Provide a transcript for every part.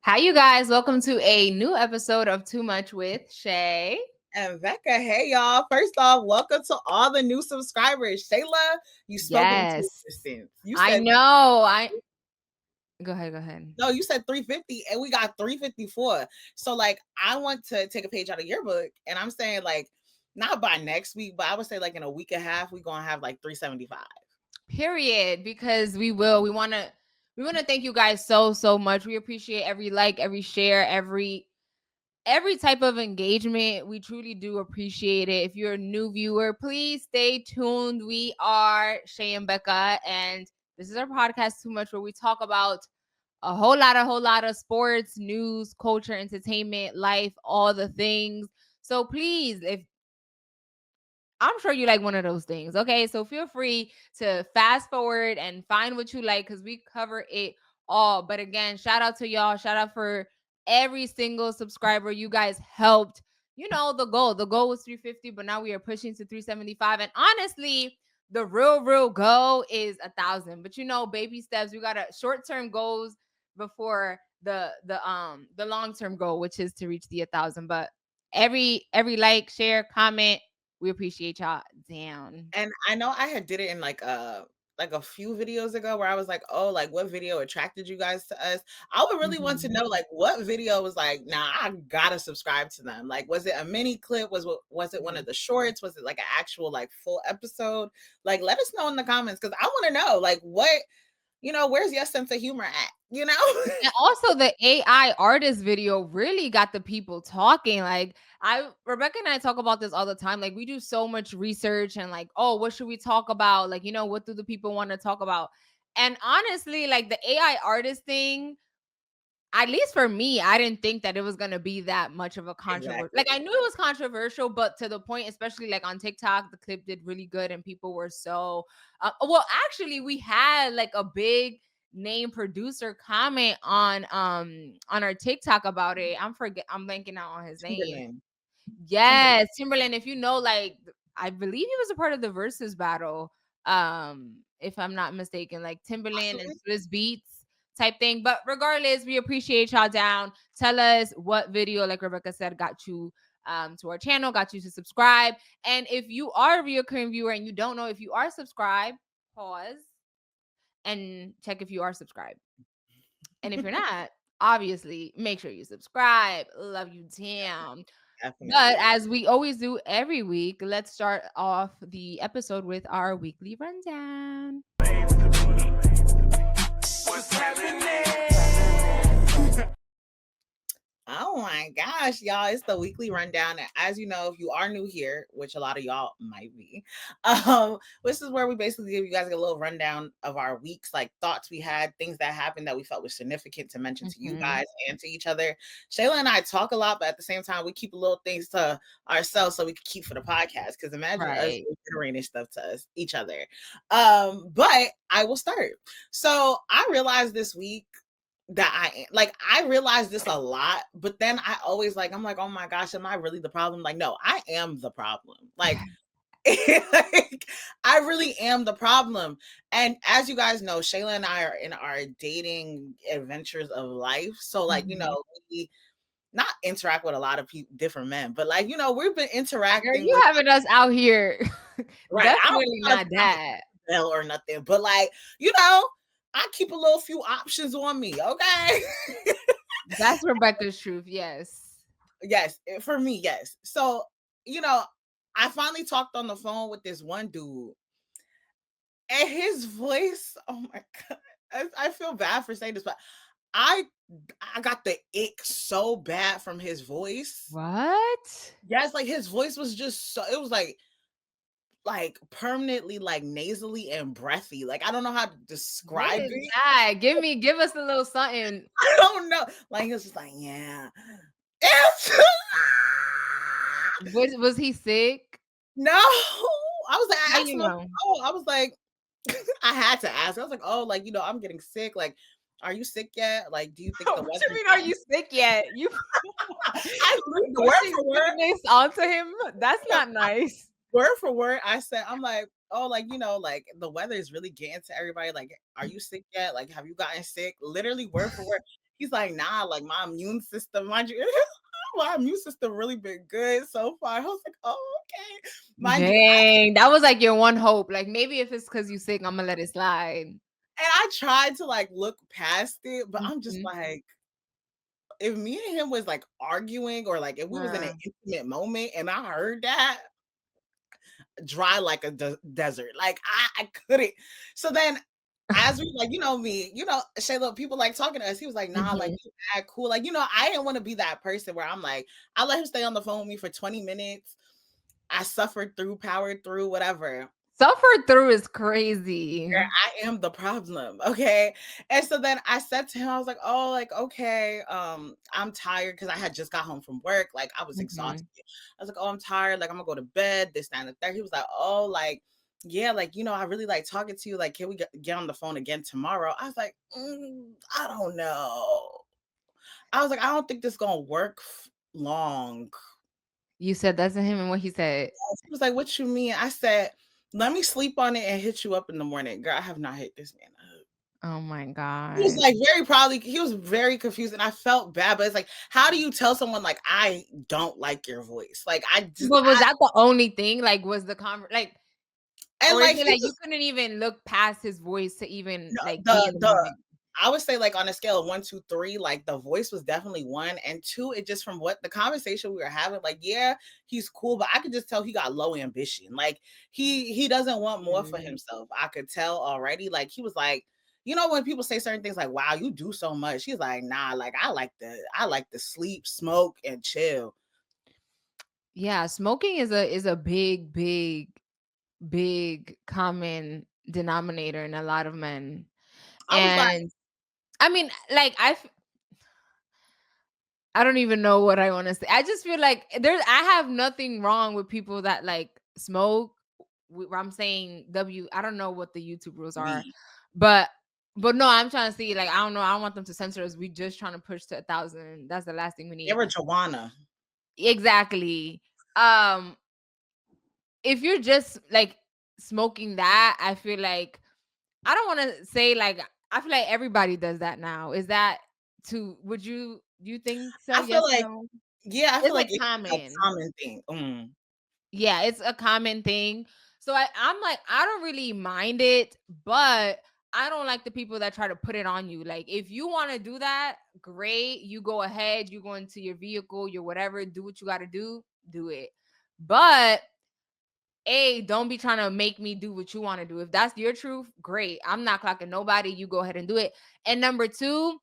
Hi, you guys. Welcome to a new episode of Too Much with Shey and Becca. Hey, y'all. First off, welcome to all the new subscribers. Shayla, you spoke into Yes, existence. You I said, know. Go ahead. Go ahead. no, you said 350 and we got 354. So, like, I want to take a page out of your book and I'm saying, like, not by next week, but I would say, like, in a week and a half, we're going to have like 375. Period. Because we will. We want to thank you guys so much. We appreciate every like, every share, every type of engagement. We truly do appreciate it. If you're a new viewer, please stay tuned. We are Shey and Becca, and this is our podcast Too Much, where we talk about a whole lot of sports, news, culture, entertainment, life, all the things. So please, if I'm sure you like one of those things, okay? So feel free to fast forward and find what you like, because we cover it all. But again, shout out to y'all. Shout out for every single subscriber. You guys helped. You know the goal. The goal was 350, but now we are pushing to 375. And honestly, the real goal is 1,000. But you know, baby steps. We got a short-term goals before the long-term goal, which is to reach the 1,000. But every like, share, comment, we appreciate y'all down. And I know I had did it in like a few videos ago where I was like, oh, like what video attracted you guys to us? I would really want to know like what video was like, nah, I gotta subscribe to them. Like, was it a mini clip? Was it one of the shorts? Was it like an actual like full episode? Like, let us know in the comments, because I want to know like what, where's your sense of humor at? And also the AI artist video really got the people talking. Like, Rebecca and I talk about this all the time. Like, we do so much research and like, oh, what should we talk about? Like, what do the people want to talk about? And honestly, like the AI artist thing, at least for me, I didn't think that it was going to be that much of a controversy. Exactly. Like, I knew it was controversial, but to the point, especially like on TikTok, the clip did really good and people were so well, actually we had like a big name producer comment on our TikTok about it. I'm blanking out on his name. Timberland. Yes, Timberland. If you know, like, I believe he was a part of the versus battle. If I'm not mistaken, like Timberland and Possibly. Swiss Beats type thing. But regardless, we appreciate y'all down. Tell us what video, like Rebecca said, got you to our channel, got you to subscribe. And if you are a recurring viewer and you don't know if you are subscribed, pause and check if you are subscribed. And if you're not, obviously make sure you subscribe. Love you, damn. Definitely. But as we always do every week, let's start off the episode with our weekly rundown. What's happening? Oh my gosh, y'all, it's the weekly rundown. And as you know, if you are new here, which a lot of y'all might be, this is where we basically give you guys a little rundown of our weeks, like thoughts we had, things that happened that we felt was significant to mention to you guys and to each other. Shayla and I talk a lot, but at the same time, we keep little things to ourselves so we can keep for the podcast. Because imagine us generating stuff to us, each other. But I will start. So I realized this week that I realize this a lot, but then I'm like, oh my gosh, am I really the problem? Like, no, I am the problem. Like, like, I really am the problem. And as you guys know, Shayla and I are in our dating adventures of life. So like, we not interact with a lot of people, different men, but like, we've been interacting. Girl, you having us out here. Right. Definitely not that. Or nothing, but like, I keep a little few options on me, okay? That's Rebecca's truth, yes. Yes, for me, yes. So, I finally talked on the phone with this one dude, and his voice, oh my God, I feel bad for saying this, but I got the ick so bad from his voice. What? Yes, like his voice was just so, it was like permanently like nasally and breathy. Like I don't know how to describe it. That? Give us a little something. I don't know. Like he was just like, yeah. Was he sick? No. I was like, I was like, I had to ask. I was like, oh, like, I'm getting sick. Like, are you sick yet? Like, do you think the weather? What you mean, are you sick yet? You I word for word this onto him. That's not nice. Word for word, I said, I'm like, oh, like, like the weather is really getting to everybody. Like, are you sick yet? Like, have you gotten sick? Literally word for word. He's like, nah, like my immune system, mind you, my immune system really been good so far. I was like, oh, okay. Mind you, Dang, that was like your one hope. Like maybe if it's because you sick, I'm gonna let it slide. and I tried to like look past it, but I'm just Mhm. like, if me and him was like arguing or like if we was in an intimate moment and I heard that, dry like a desert. Like I couldn't. So then as we like, me, Shayla, people like talking to us. He was like, nah, like Mhm. you act cool. Like, I didn't want to be that person where I'm like, I let him stay on the phone with me for 20 minutes. I suffered through, powered through, whatever. Suffer through is crazy. I am the problem. Okay. And so then I said to him, I was like, oh, like, okay, I'm tired because I had just got home from work. Like I was exhausted. Mhm. I was like, oh, I'm tired. Like, I'm gonna go to bed, this, that, and the third. He was like, oh, like, yeah, like, I really like talking to you. Like, can we get on the phone again tomorrow? I was like, I don't know. I was like, I don't think this gonna work long. You said that to him, and what he said? He was like, what you mean? I said, let me sleep on it and hit you up in the morning. Girl, I have not hit this man up. Oh my He was god. like he was very confused and I felt bad, but it's like, how do you tell someone like I don't like your voice? Like But was that the only thing? Like, was the like, and or is like it he like you was couldn't even look past his voice to even no, like be in the the moment? I would say like on a scale of 1, 2, 3, like the voice was definitely 1, and 2, it just from what the conversation we were having, like, yeah, he's cool, but I could just tell he got low ambition. Like he doesn't want more for Mm. himself. I could tell already. Like he was like, when people say certain things like, wow, you do so much. He's like, nah, like I like to sleep, smoke, and chill. Yeah, smoking is a big, big, big common denominator in a lot of men. I was like, And I mean, like I don't even know what I want to say. I just feel like I have nothing wrong with people that like smoke. I'm saying I don't know what the YouTube rules are, weed, but no, I'm trying to see, like, I don't know. I don't want them to censor us. We just trying to push to 1,000. That's the last thing we need. marijuana. Exactly. Um, if you're just like smoking that, I feel like I don't want to say like I feel like everybody does that now. Is that do you think so? I feel Yes, like, no. yeah, I feel It's like like it's a common. common thing. Yeah, it's a common thing. So I'm like, I don't really mind it, but I don't like the people that try to put it on you. Like, if you want to do that, great. You go ahead, you go into your vehicle, your whatever, do what you got to do it. But don't be trying to make me do what you want to do. If that's your truth, great. I'm not clocking nobody. You go ahead and do it. And number two,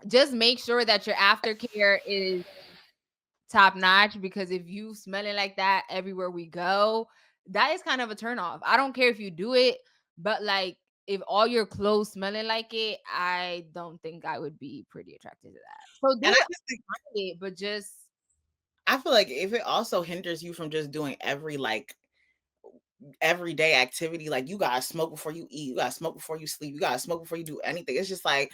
just make sure that your aftercare is top notch, because if you smelling like that everywhere we go, that is kind of a turn off. I don't care if you do it, but like if all your clothes smelling like it, I don't think I would be pretty attracted to that. So do And I just think it, but just I feel like if it also hinders you from just doing everyday activity, like you gotta smoke before you eat, you gotta smoke before you sleep, you gotta smoke before you do anything. It's just like,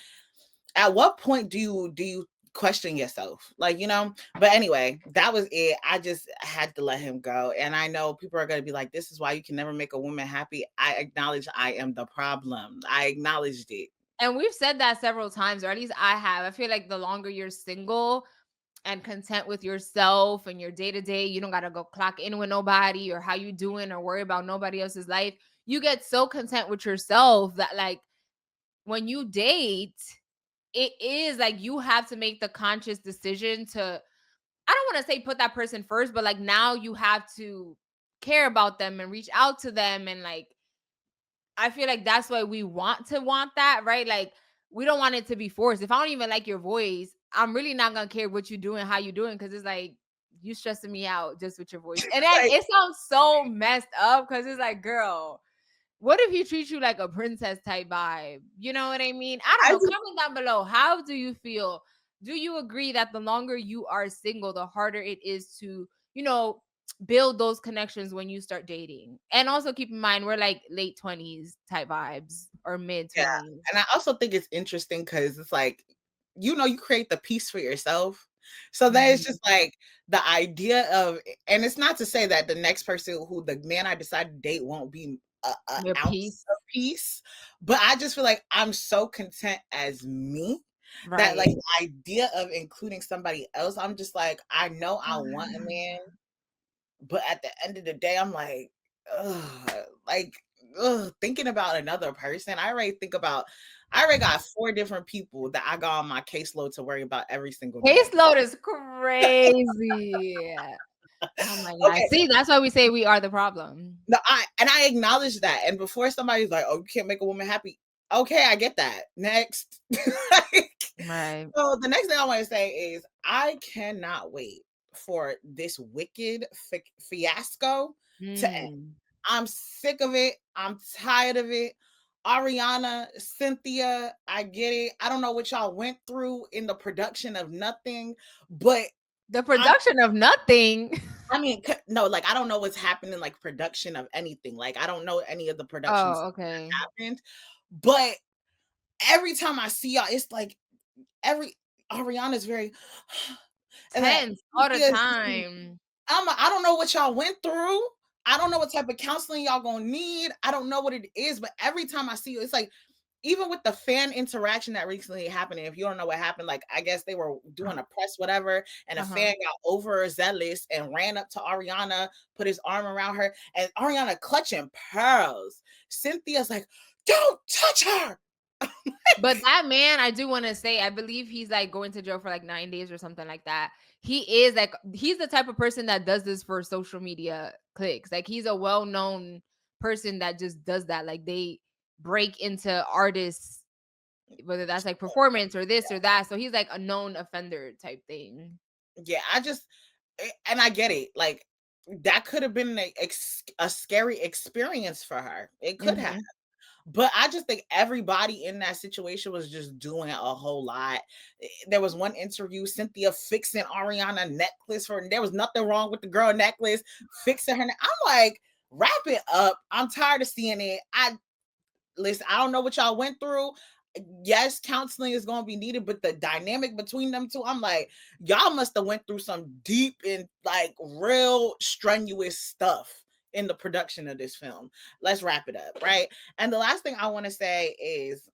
at what point do you question yourself? Like, But anyway, that was it. I just had to let him go. And I know people are gonna be like, this is why you can never make a woman happy. I acknowledge I am the problem. I acknowledged it. and we've said that several times, or at least I have. I feel like the longer you're single and content with yourself and your day to day, you don't gotta go clock in with nobody or how you doing or worry about nobody else's life. You get so content with yourself that like when you date, it is like you have to make the conscious decision to, I don't want to say put that person first, but like now you have to care about them and reach out to them. And like I feel like that's why we want that, right? Like we don't want it to be forced. If I don't even like your voice, I'm really not gonna care what you doing, how you doing, because it's like you stressing me out just with your voice. And then Like, it sounds so messed up because it's like, girl, what if he treats you like a princess type vibe? You know what I mean? I don't I know. just Comment down below. How do you feel? Do you agree that the longer you are single, the harder it is to, build those connections when you start dating? And also keep in mind, we're like late 20s type vibes or mid yeah. 20s. And I also think it's interesting because it's like, you create the peace for yourself. So then it's Mhm. just like the idea of, and it's not to say that the next person who the man I decide to date won't be a Your ounce peace. of peace, but I just feel like I'm so content as me that Right. like idea of including somebody else, I'm just like, I know I want a man, but at the end of the day, I'm like, ugh, like, thinking about another person. I already got 4 different people that I got on my caseload to worry about every single day. Caseload is crazy. Oh my God. Okay, See, that's why we say we are the problem. no, I acknowledge that. And before somebody's like, "Oh, you can't make a woman happy," okay, I get that. Next, like, Right. so the next thing I want to say is I cannot wait for this wicked fiasco to end. Mm. I'm sick of it. I'm tired of it. Ariana, Cynthia, I get it. I don't know what y'all went through in the production of nothing, but The I'm production of nothing. I mean, no, like I don't know what's happening, like production of anything. Like I don't know any of the productions Oh, okay. that happened, but every time I see y'all, it's like every Ariana's very, and then Tense all the Cynthia's just time. I'm like, I don't know what y'all went through. I don't know what type of counseling y'all gonna need. I don't know what it is, but every time I see you, it's like even with the fan interaction that recently happened. And if you don't know what happened, like I guess they were doing a press, whatever, and a Uh-huh. fan got overzealous and ran up to Ariana, put his arm around her, and Ariana clutching pearls. Cynthia's like, "Don't touch her." But that man, I do want to say, I believe he's like going to jail for like 9 days or something like that. He is like, he's the type of person that does this for social media clicks. Like, he's a well known person that just does that. Like, they break into artists, whether that's like performance or this or that. So he's like a known offender type thing. Yeah, and I get it. Like that could have been a scary experience for her. It could have. Mm-hmm. But I just think everybody in that situation was just doing a whole lot. There was one interview, Cynthia fixing Ariana necklace for, there was nothing wrong with the girl necklace, fixing her. I'm like, wrap it up. I'm tired of seeing it. Listen, I don't know what y'all went through. Yes, counseling is going to be needed, but the dynamic between them two, I'm like, y'all must have went through some deep and like real strenuous stuff in the production of this film. Let's wrap it up, right? And the last thing I want to say is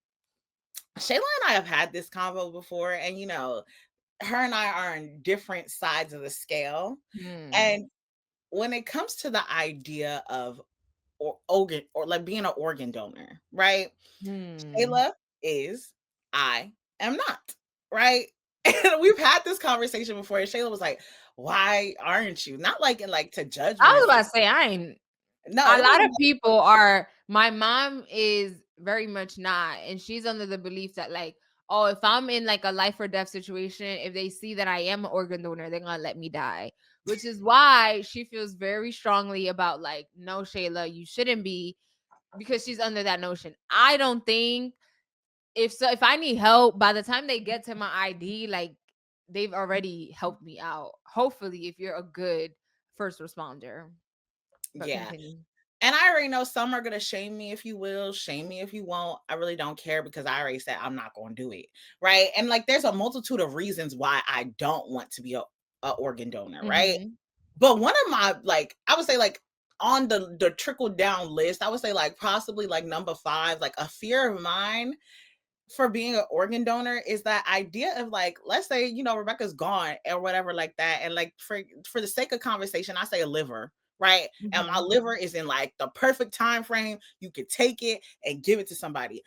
Shayla and I have had this convo before, and her and I are on different sides of the scale. Hmm. And when it comes to the idea of organ or like being an organ donor, right? Hmm. Shayla is, I am not, right? And we've had this conversation before, and Shayla was like, "Why aren't you?" Not like in like to judge I me or was about something. to say, I ain't. No, A it lot of wasn't. people are. My mom is very much not, and she's under the belief that like, oh, if I'm in like a life or death situation, if they see that I am an organ donor, they're gonna let me die. Which is why she feels very strongly about like, no, Shayla, you shouldn't be, because she's under that notion. I don't think, if I need help, by the time they get to my ID, like they've already helped me out. Hopefully, if you're a good first responder. But Yeah. continue. And I already know some are gonna shame me if you will, shame me if you won't. I really don't care because I already said I'm not gonna do it. Right. And like there's a multitude of reasons why I don't want to be a organ donor, right? Mhm. But one of my like I would say like on the trickle down list, I would say like possibly like number 5, like a fear of mine for being an organ donor is that idea of like, let's say, Rebecca's gone or whatever like that. And like for the sake of conversation, I say a liver, right? And my Mhm. liver is in like the perfect time frame. You could take it and give it to somebody.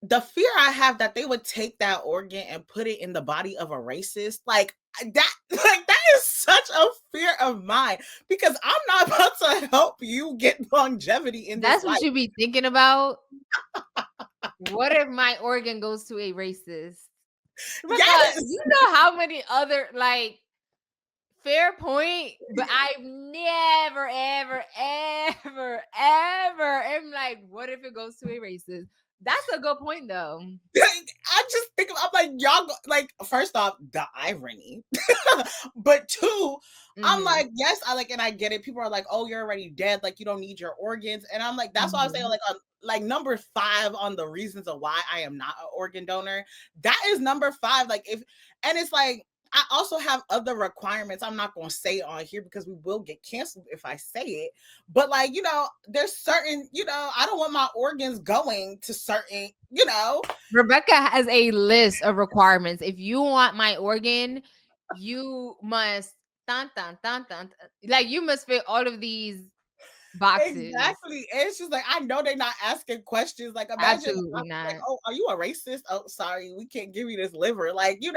The fear I have that they would take that organ and put it in the body of a racist, like that, like that is such a fear of mine because I'm not about to help you get longevity in this That's life. what you be thinking about. What if my organ goes to a racist? Rebecca, Yes. you know how many other like fair point, but I've never, ever, ever, ever am like, what if it goes to a racist? That's a good point though. I just think I'm like y'all like first off the irony, but two, I'm Mhm. like yes I like and I get it. People are like oh you're already dead like you don't need your organs and I'm like that's why I'm saying Mhm. like number 5 on the reasons of why I am not an organ donor. That is number 5 like if and it's like I also have other requirements. I'm not going to say on here because we will get canceled if I say it. But like, there's certain, I don't want my organs going to certain, Rebecca has a list of requirements. If you want my organ, you must like you must fit all of these boxes. Exactly. And it's just like, I know they're not asking questions. Like, imagine the Absolutely doctor like, not. oh, are you a racist? Oh, sorry, we can't give you this liver. Like, so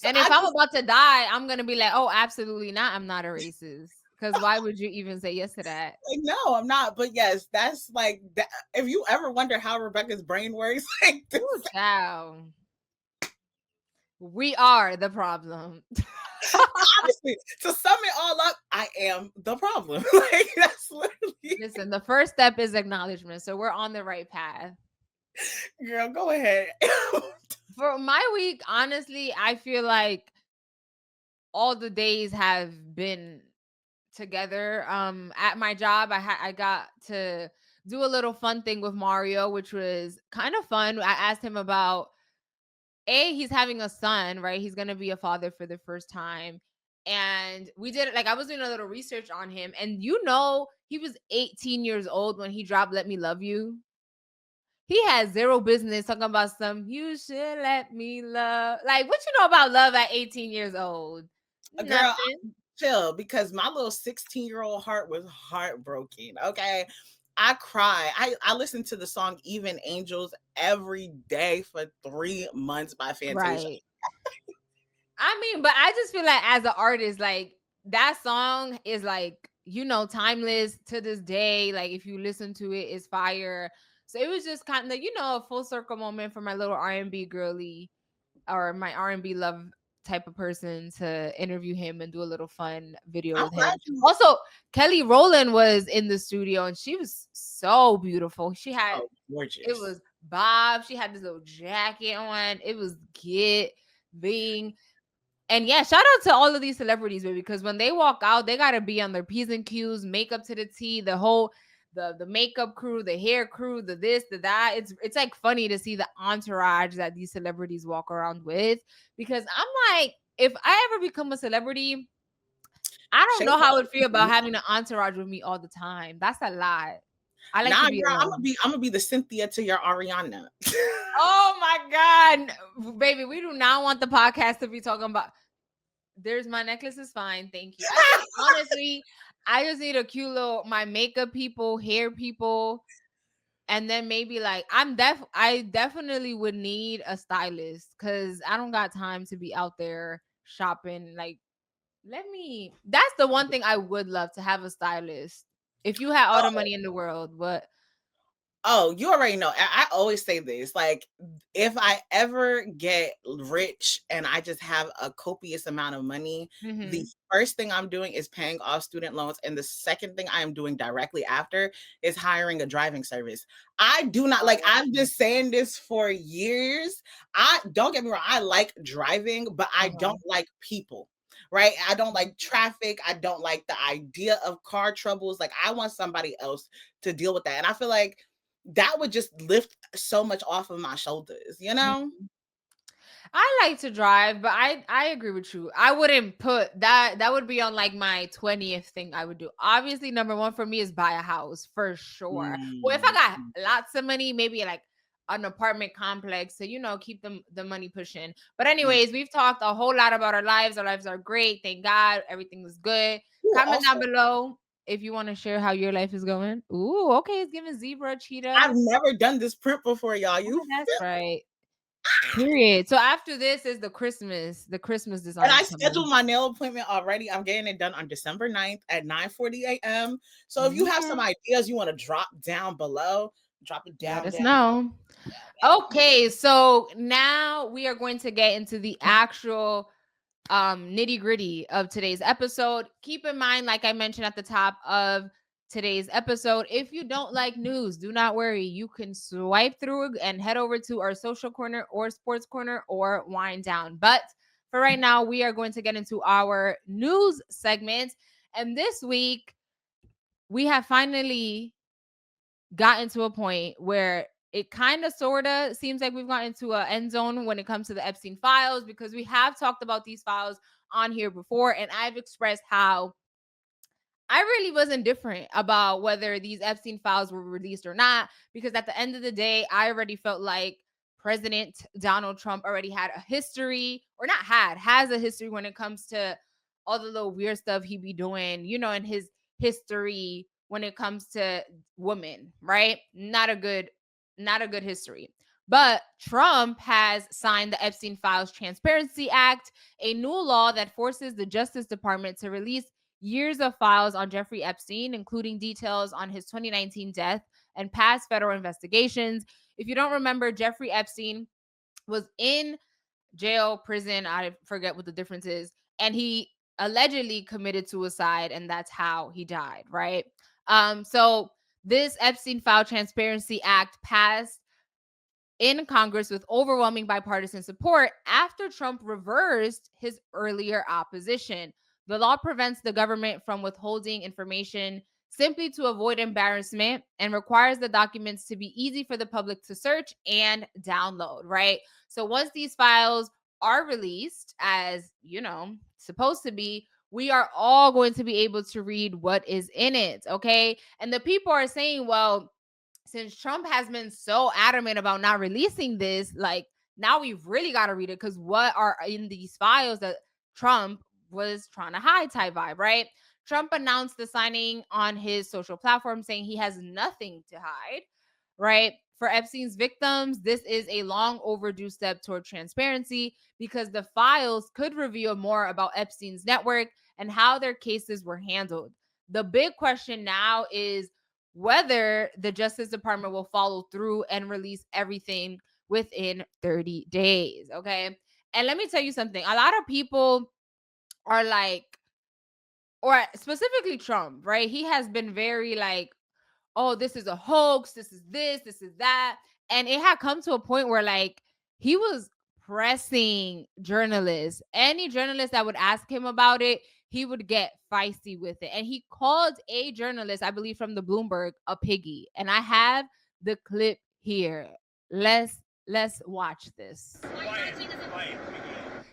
And if I I'm just about to die, I'm gonna be like, oh, absolutely not. I'm not a racist. Because why would you even say yes to that? like, no, I'm not. But yes, that's like that. If you ever wonder how Rebecca's brain works, like this, Ooh, child. We are the problem. honestly, to sum it all up, I am the problem. Like, that's literally, Listen, the first step is acknowledgement. So we're on the right path. girl, go ahead. For my week, honestly, I feel like all the days have been together. At my job, I got to do a little fun thing with Mario, which was kind of fun. I asked him about he's having a son, right? He's gonna be a father for the first time. And we did it like I was doing a little research on him, and he was 18 years old when he dropped Let Me Love You. He has zero business talking about some you should let me love. Like, what you know about love at 18 years old? Girl, Nothing. chill, because my little 16-year-old heart was heartbroken. Okay. I cry. I listened to the song Even Angels every day for 3 months by Fantasia. Right. I mean, but I just feel like as an artist, like that song is like, timeless to this day. Like if you listen to it, it's fire. So it was just kind of, a full circle moment for my little R&B girly or my R&B love type of person to interview him and do a little fun video I'm with him. glad you Also, Kelly Rowland was in the studio and she was so beautiful. oh, It gorgeous. was Bob. She had this little jacket on. It was giving. And yeah, shout out to all of these celebrities, baby, because when they walk out, they gotta be on their P's and Q's, makeup to the T, the whole the makeup crew, the hair crew, the this, the that. It's like funny to see the entourage that these celebrities walk around with. Because I'm like, if I ever become a celebrity, I don't Shake know how I would feel about that. having an entourage with me all the time. That's a lot. I like to Nah, be girl, alone. I'm gonna be the Cynthia to your Ariana. Oh my God. Baby, we do not want the podcast to be talking about there's my necklace is fine. Thank you. I think honestly, I just need a cute little my makeup people, hair people, and then maybe like I definitely would need a stylist because I don't got time to be out there shopping. Like, that's the one thing I would love to have a stylist. If you had all the Oh, money in the world, what oh, you already know. I always say this. Like, if I ever get rich and I just have a copious amount of money, the mm-hmm. first thing I'm doing is paying off student loans. And the second thing I am doing directly after is hiring a driving service. I do not like, I've been saying this for years. I don't get me wrong, I like driving, but I don't like people. Right. I don't like traffic. I don't like the idea of car troubles. Like, I want somebody else to deal with that. And I feel like that would just lift so much off of my shoulders, you know? I like to drive, but I agree with you. I wouldn't put that would be on like my 20th thing I would do. Obviously, number one for me is buy a house for sure. Well, if I Mm. got lots of money, maybe like an apartment complex to, keep the money pushing. But Mm. anyways, we've talked a whole lot about our lives. Our lives are great. Thank God. Everything is good. Ooh, Comment down also, below if you want to share how your life is going. Ooh, okay. It's giving zebra, I've cheetah. never done this print before, y'all. Oh, You that's feel? right. Period. So after this is the Christmas And I designs coming. scheduled my nail appointment already. I'm getting it done on December 9th at 9:40 a.m. So if you have some Mhm. ideas you want to drop down below, drop it Let down, us down. know. Okay, so now we are going to get into the actual nitty gritty of today's episode. Keep in mind, like I mentioned at the top of today's episode, if you don't like news, do not worry. You can swipe through and head over to our social corner or sports corner or wind down. But for right now, we are going to get into our news segment. And this week, we have finally gotten to a point where it kind of sort of seems like we've gotten into an end zone when it comes to the Epstein files, because we have talked about these files on here before, and I've expressed how I really was indifferent about whether these Epstein files were released or not, because at the end of the day, I already felt like President Donald Trump already had a history, or not had, has a history when it comes to all the little weird stuff he be doing, in his history when it comes to women, right? Not a good history. But Trump has signed the Epstein Files Transparency Act, a new law that forces the Justice Department to release years of files on Jeffrey Epstein, including details on his 2019 death and past federal investigations. If you don't remember, Jeffrey Epstein was in jail, prison, I forget what the difference is, and he allegedly committed suicide, and that's how he died, right? So this Epstein File Transparency Act passed in Congress with overwhelming bipartisan support after Trump reversed his earlier opposition. The law prevents the government from withholding information simply to avoid embarrassment and requires the documents to be easy for the public to search and download, right? So once these files are released, as supposed to be, we are all going to be able to read what is in it, okay? And the people are saying, well, since Trump has been so adamant about not releasing this, like, now we've really got to read it, because what are in these files that Trump was trying to hide, type vibe, right? Trump announced the signing on his social platform, saying he has nothing to hide, right? For Epstein's victims, this is a long overdue step toward transparency, because the files could reveal more about Epstein's network and how their cases were handled. The big question now is whether the Justice Department will follow through and release everything within 30 days. Okay. And let me tell you something. A lot of people are like, or specifically Trump, right? He has been very like, oh, this is a hoax, this is that. And it had come to a point where like he was pressing journalists. Any journalist that would ask him about it, he would get feisty with it. And he called a journalist, I believe from the Bloomberg, a piggy. And I have the clip here. Let's watch this.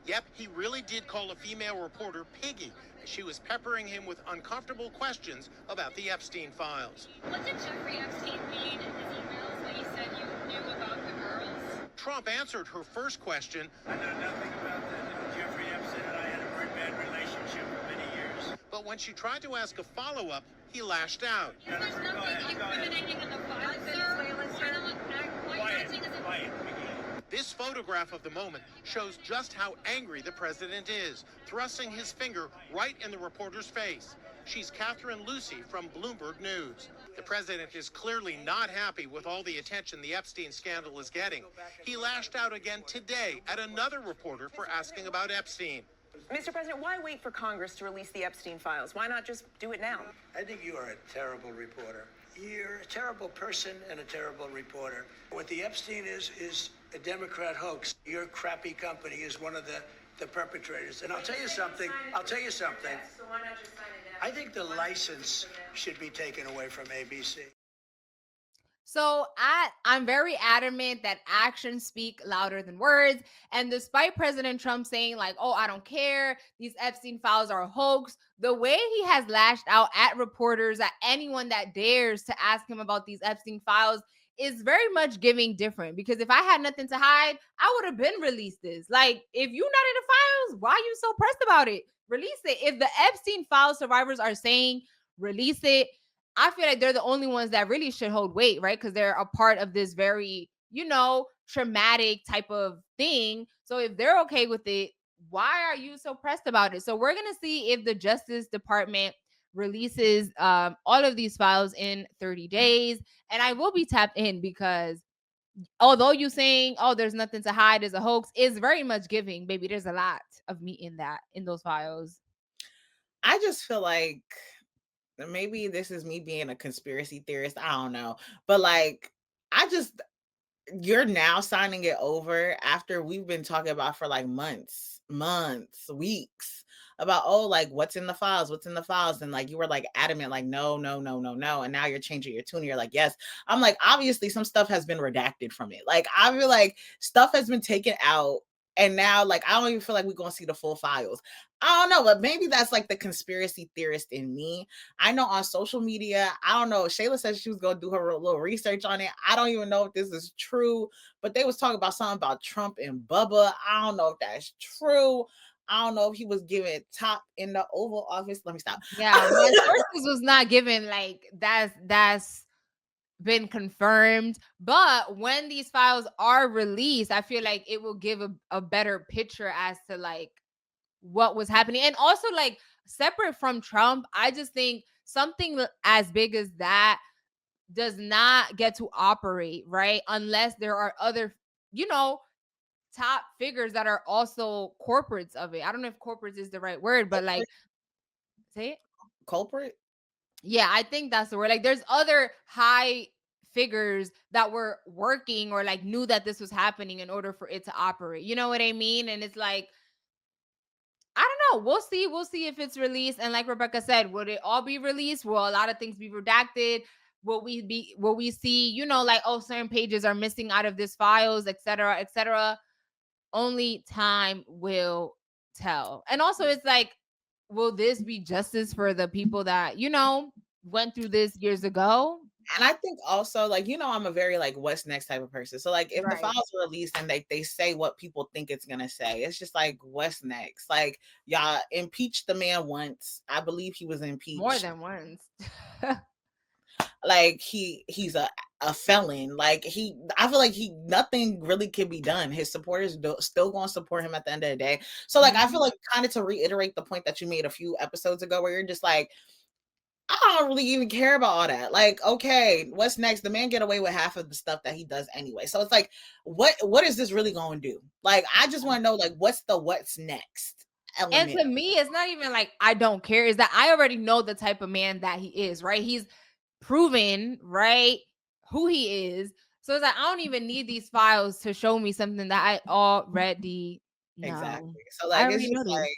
Yep, he really did call a female reporter piggy. She was peppering him with uncomfortable questions about the Epstein files. What did Jeffrey Epstein mean in his emails when he said you knew about the girls? Trump answered her first question. I know nothing about that. Jeffrey Epstein and I had a very bad relationship for many years. But when she tried to ask a follow-up, he lashed out. There's nothing incriminating in the files, sir. Why are you acting as if... This photograph of the moment shows just how angry the president is, thrusting his finger right in the reporter's face. She's Catherine Lucy from Bloomberg News. The president is clearly not happy with all the attention the Epstein scandal is getting. He lashed out again today at another reporter for asking about Epstein. Mr. President, why wait for Congress to release the Epstein files? Why not just do it now? I think you are a terrible reporter. You're a terrible person and a terrible reporter. What the Epstein is a Democrat hoax. Your crappy company is one of the perpetrators. And I'll tell you something. I think the license should be taken away from ABC. So I'm very adamant that actions speak louder than words. And despite President Trump saying like, oh, I don't care, these Epstein files are a hoax, the way he has lashed out at reporters, at anyone that dares to ask him about these Epstein files, is very much giving different. Because if I had nothing to hide, I would have been released this. Like, if you're not in the files, why are you so pressed about it? Release it. If the Epstein file survivors are saying release it, I feel like they're the only ones that really should hold weight, right? Because they're a part of this very, traumatic type of thing. So if they're okay with it, why are you so pressed about it? So we're going to see if the Justice Department releases all of these files in 30 days. And I will be tapped in, because although you saying, oh, there's nothing to hide, is a hoax, is very much giving, baby. There's a lot of meat in those files. I just feel like maybe this is me being a conspiracy theorist. I don't know. But like, you're now signing it over after we've been talking about for like months, weeks about, oh, like what's in the files, and like you were like adamant, like no, and now you're changing your tune. You're like, yes. I'm like, obviously some stuff has been redacted from it. Like I feel like stuff has been taken out. And now, like, I don't even feel like we're going to see the full files. I don't know, but maybe that's like the conspiracy theorist in me. I know on social media, I don't know. Shayla said she was going to do her little research on it. I don't even know if this is true, but they was talking about something about Trump and Bubba. I don't know if that's true. I don't know if he was given top in the Oval Office. Let me stop. Yeah, my sources was not given like that's been confirmed, but when these files are released, I feel like it will give a better picture as to like what was happening. And also, like, separate from Trump, I just think something as big as that does not get to operate, right, unless there are other, top figures that are also corporates of it. I don't know if corporates is the right word, but like, say it. Culprit? Yeah, I think that's the word. Like, there's other high figures that were working or like knew that this was happening in order for it to operate. You know what I mean? And it's like, I don't know. We'll see. We'll see if it's released. And like Rebecca said, would it all be released? Will a lot of things be redacted? Will we see, like, oh, certain pages are missing out of this files, et cetera, et cetera? Only time will tell. And also, it's like, will this be justice for the people that, went through this years ago? And I think also, like, I'm a very like what's next type of person. So like if the Right. files are released and they say what people think it's gonna say, it's just like what's next? Like, y'all impeached the man once. I believe he was impeached More than once. like he's a felon. Like I feel like nothing really can be done. His supporters still gonna support him at the end of the day. So like I feel like, kind of to reiterate the point that you made a few episodes ago, where you're just like, I don't really even care about all that. Like, okay, what's next? The man get away with half of the stuff that he does anyway. So it's like, what is this really going to do? Like, I just want to know, like, what's next element? And to me, it's not even like I don't care. Is that I already know the type of man that he is, right? He's proven, right, who he is. So it's like, I don't even need these files to show me something that I already know. Exactly. So like, it's just like,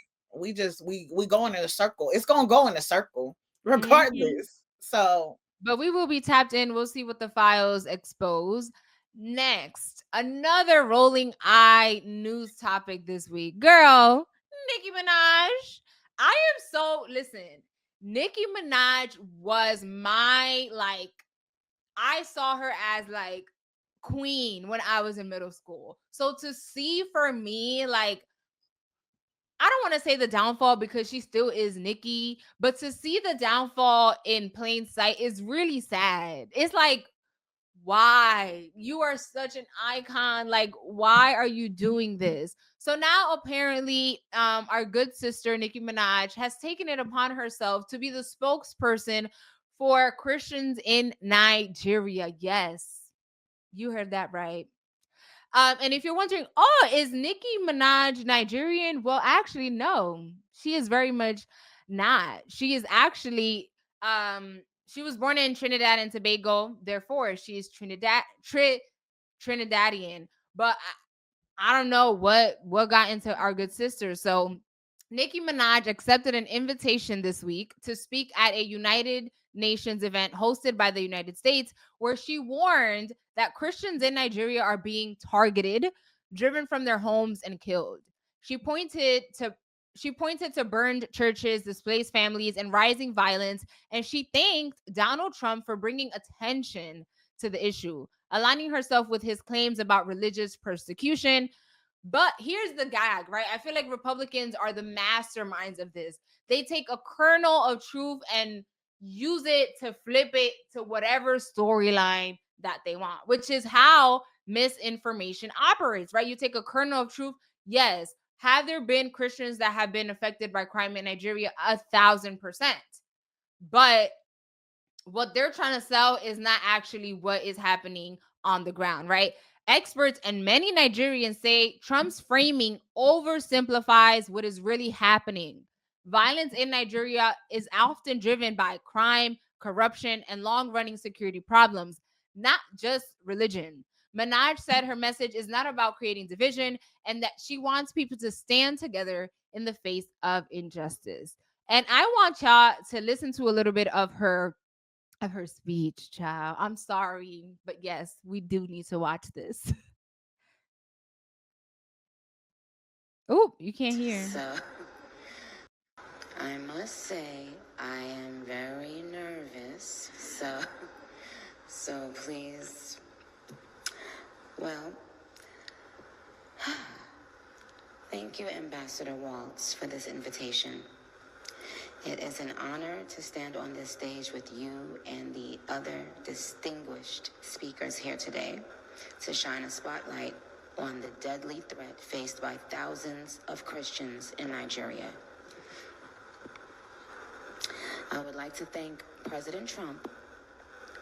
we going in a circle. It's going to go in a circle regardless. So, but we will be tapped in. We'll see what the files expose. Next, another rolling eye news topic this week. Girl, Nicki Minaj. Listen, Nicki Minaj was my, like, I saw her as like queen when I was in middle school. So to see, for me, like, I don't want to say the downfall because she still is Nicki, but to see the downfall in plain sight is really sad. It's like, why? You are such an icon. Like, why are you doing this? So now apparently, our good sister Nicki Minaj has taken it upon herself to be the spokesperson for Christians in Nigeria. Yes, you heard that right. And if you're wondering, oh, is Nicki Minaj Nigerian? Well, actually, no, she is very much not. She is actually, she was born in Trinidad and Tobago. Therefore, she is Trinidadian. But I don't know what got into our good sister. So Nicki Minaj accepted an invitation this week to speak at a United Nations event hosted by the United States, where she warned that Christians in Nigeria are being targeted, driven from their homes, and killed. She pointed to burned churches, displaced families, and rising violence, and she thanked Donald Trump for bringing attention to the issue, aligning herself with his claims about religious persecution. But here's the gag, right? I feel like Republicans are the masterminds of this. They take a kernel of truth and use it to flip it to whatever storyline that they want, which is how misinformation operates, right? You take a kernel of truth. Yes. Have there been Christians that have been affected by crime in Nigeria? 1,000%. But what they're trying to sell is not actually what is happening on the ground, right? Experts and many Nigerians say Trump's framing oversimplifies what is really happening. Violence in Nigeria is often driven by crime, corruption, and long-running security problems, not just religion. Minaj said her message is not about creating division and that she wants people to stand together in the face of injustice. And I want y'all to listen to a little bit of her speech, child. I'm sorry, but yes, we do need to watch this. Oh, you can't hear. So, I must say, I am very nervous. So please, well, thank you, Ambassador Waltz, for this invitation. It is an honor to stand on this stage with you and the other distinguished speakers here today to shine a spotlight on the deadly threat faced by thousands of Christians in Nigeria. I would like to thank President Trump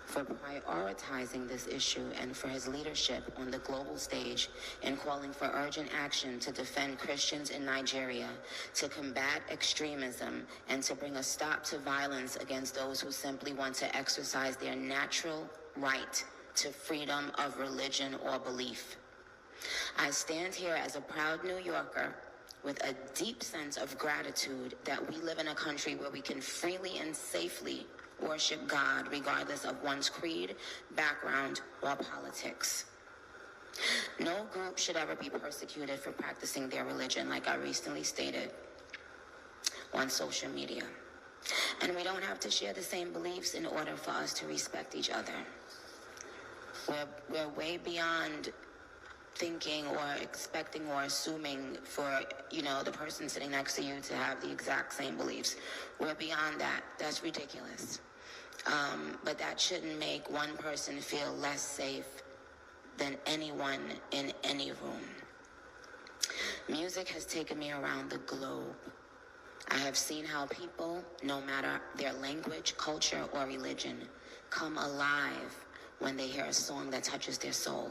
for prioritizing this issue and for his leadership on the global stage in calling for urgent action to defend Christians in Nigeria, to combat extremism, and to bring a stop to violence against those who simply want to exercise their natural right to freedom of religion or belief. I stand here as a proud New Yorker with a deep sense of gratitude that we live in a country where we can freely and safely worship God regardless of one's creed, background, or politics. No group should ever be persecuted for practicing their religion, like I recently stated on social media. And we don't have to share the same beliefs in order for us to respect each other. We're way beyond thinking or expecting or assuming for, the person sitting next to you to have the exact same beliefs. We're beyond that. That's ridiculous. But that shouldn't make one person feel less safe than anyone in any room. Music has taken me around the globe. I have seen how people, no matter their language, culture, or religion, come alive when they hear a song that touches their soul.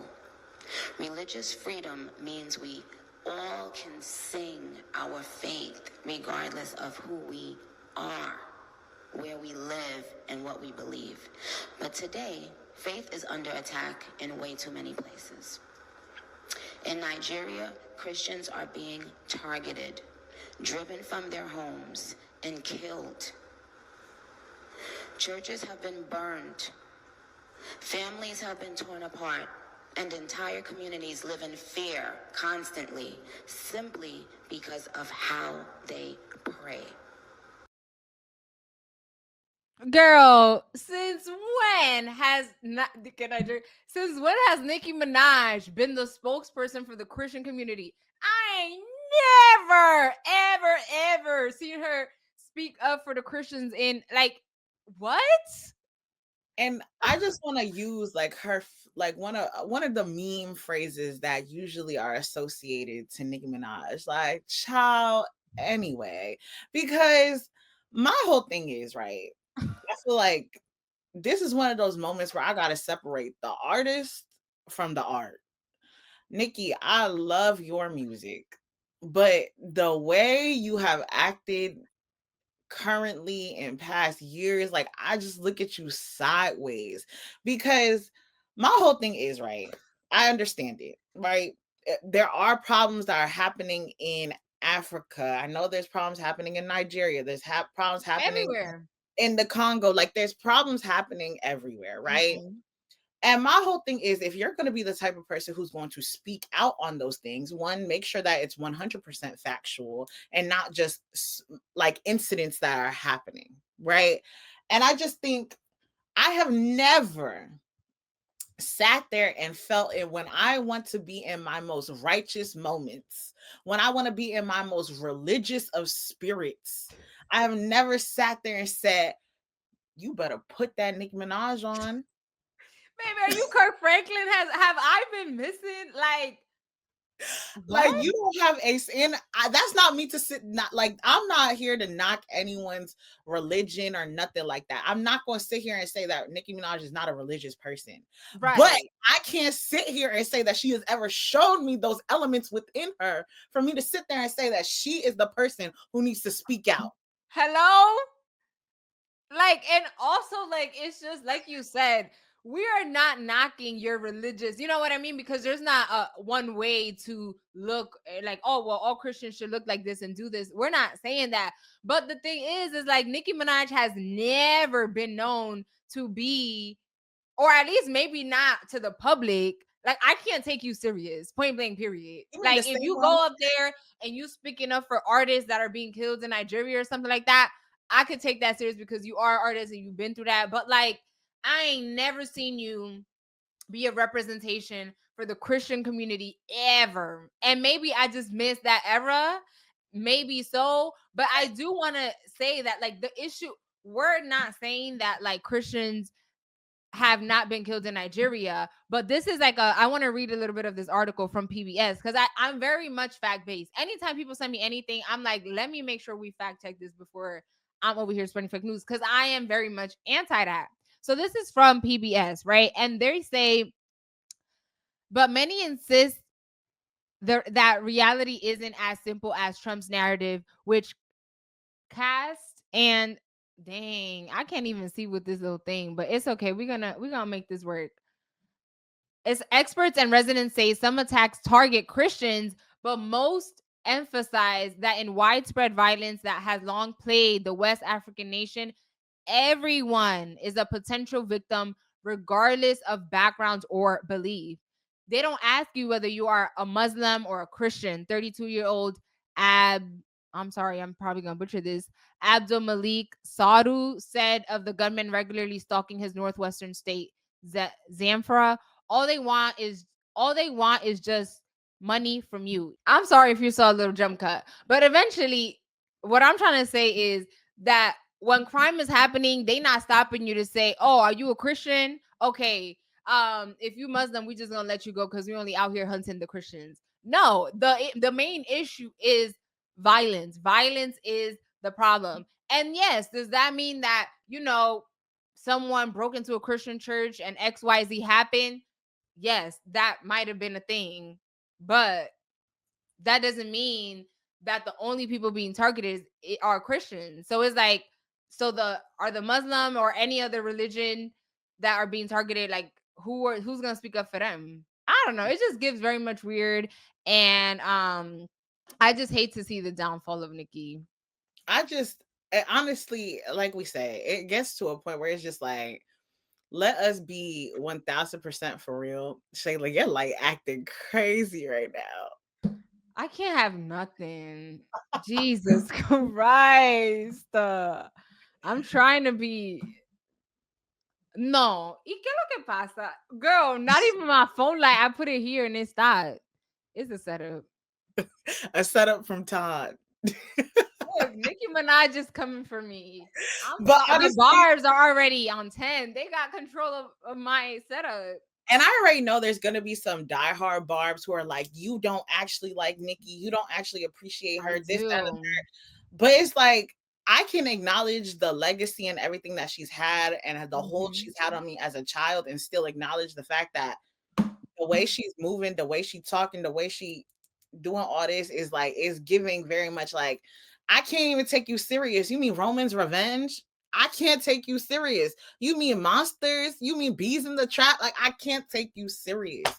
Religious freedom means we all can sing our faith regardless of who we are, where we live, and what we believe. But today, faith is under attack in way too many places. In Nigeria, Christians are being targeted, driven from their homes, and killed. Churches have been burned. Families have been torn apart. And entire communities live in fear constantly, simply because of how they pray. Girl, since when has since when has Nicki Minaj been the spokesperson for the Christian community? I ain't ever seen her speak up for the Christians in what? And I just want to use one of the meme phrases that usually are associated to Nicki Minaj, like child anyway, because my whole thing is, right, I feel like this is one of those moments where I got to separate the artist from the art. Nicki, I love your music, but the way you have acted currently in past years, like I just look at you sideways, because my whole thing is, right, I understand it, right? There are problems that are happening in Africa. I know there's problems happening in Nigeria. There's problems happening Everywhere. in the Congo. Like there's problems happening everywhere, right? Mhm. And my whole thing is, if you're going to be the type of person who's going to speak out on those things, one, make sure that it's 100% factual and not just like incidents that are happening, right? And I just think I have never sat there and felt it when I want to be in my most righteous moments, when I want to be in my most religious of spirits. I have never sat there and said, you better put that Nicki Minaj on. Baby, are you Kirk Franklin? Have I been missing? Like you don't have that's not me to sit, not like, I'm not here to knock anyone's religion or nothing like that. I'm not going to sit here and say that Nicki Minaj is not a religious person, Right. But I can't sit here and say that she has ever shown me those elements within her for me to sit there and say that she is the person who needs to speak out. Hello? And also, it's just like you said, we are not knocking your religious, you know what I mean? Because there's not a one way to look like, oh, well, all Christians should look like this and do this. We're not saying that. But the thing is like Nicki Minaj has never been known to be, or at least maybe not to the public. Like, I can't take you serious, point blank, period. Like, if you go up there and you speaking up for artists that are being killed in Nigeria or something like that, I could take that serious because you are artists and you've been through that. But like, I ain't never seen you be a representation for the Christian community ever. And maybe I just missed that era. Maybe so. But I do want to say that, like, the issue, we're not saying that like Christians have not been killed in Nigeria, but this is like I want to read a little bit of this article from PBS because I'm very much fact-based. Anytime people send me anything, I'm like, let me make sure we fact check this before I'm over here spreading fake news, because I am very much anti that. So this is from PBS, right? And they say, but many insist that reality isn't as simple as Trump's narrative, which cast and dang, I can't even see with this little thing, but it's okay. We're gonna make this work. As experts and residents say, some attacks target Christians, but most emphasize that in widespread violence that has long plagued the West African nation, everyone is a potential victim, regardless of background or belief. They don't ask you whether you are a Muslim or a Christian. 32-year-old I'm sorry, I'm probably gonna butcher this. Abdul Malik Sadu said of the gunman regularly stalking his northwestern state, Zamfara. All they want is just money from you. I'm sorry if you saw a little jump cut, but eventually, what I'm trying to say is that when crime is happening, they not stopping you to say, "Oh, are you a Christian? Okay, if you Muslim, we just gonna let you go because we only out here hunting the Christians." No, the main issue is violence. Violence is the problem. And yes, does that mean that, someone broke into a Christian church and XYZ happened? Yes, that might have been a thing, but that doesn't mean that the only people being targeted are Christians. So it's like, are the Muslim or any other religion that are being targeted, like who's gonna speak up for them? I don't know. It just gives very much weird, and I just hate to see the downfall of Nicki. Honestly, like we say, it gets to a point where it's just like, let us be 1000% for real. Shayla, you're like acting crazy right now. I can't have nothing. Jesus Christ. I'm trying to be. No. ¿Y qué lo que pasa? Girl, not even my phone light. I put it here and it stopped. It's a setup. A setup from Todd. Look, Nicki Minaj is coming for me. But my bars are already on 10. They got control of my setup. And I already know there's going to be some diehard barbs who are like, you don't actually like Nicki. You don't actually appreciate her. This, that, and that. But it's like, I can acknowledge the legacy and everything that she's had and the hold she's had on me as a child, and still acknowledge the fact that the way she's moving, the way she's talking, the way she doing all this is giving very much like, I can't even take you serious. You mean Roman's Revenge? I can't take you serious. You mean Monsters? You mean Bees in the Trap? Like, I can't take you serious.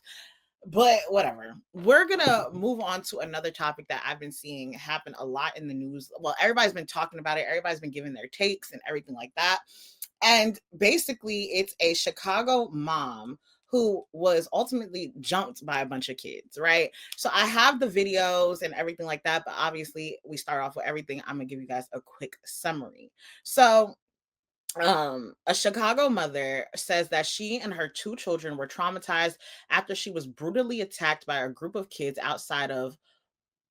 But whatever. We're going to move on to another topic that I've been seeing happen a lot in the news. Well, everybody's been talking about it. Everybody's been giving their takes and everything like that. And basically, it's a Chicago mom who was ultimately jumped by a bunch of kids, right? So I have the videos and everything like that, but obviously we start off with everything. I'm going to give you guys a quick summary. So a Chicago mother says that she and her 2 children were traumatized after she was brutally attacked by a group of kids outside of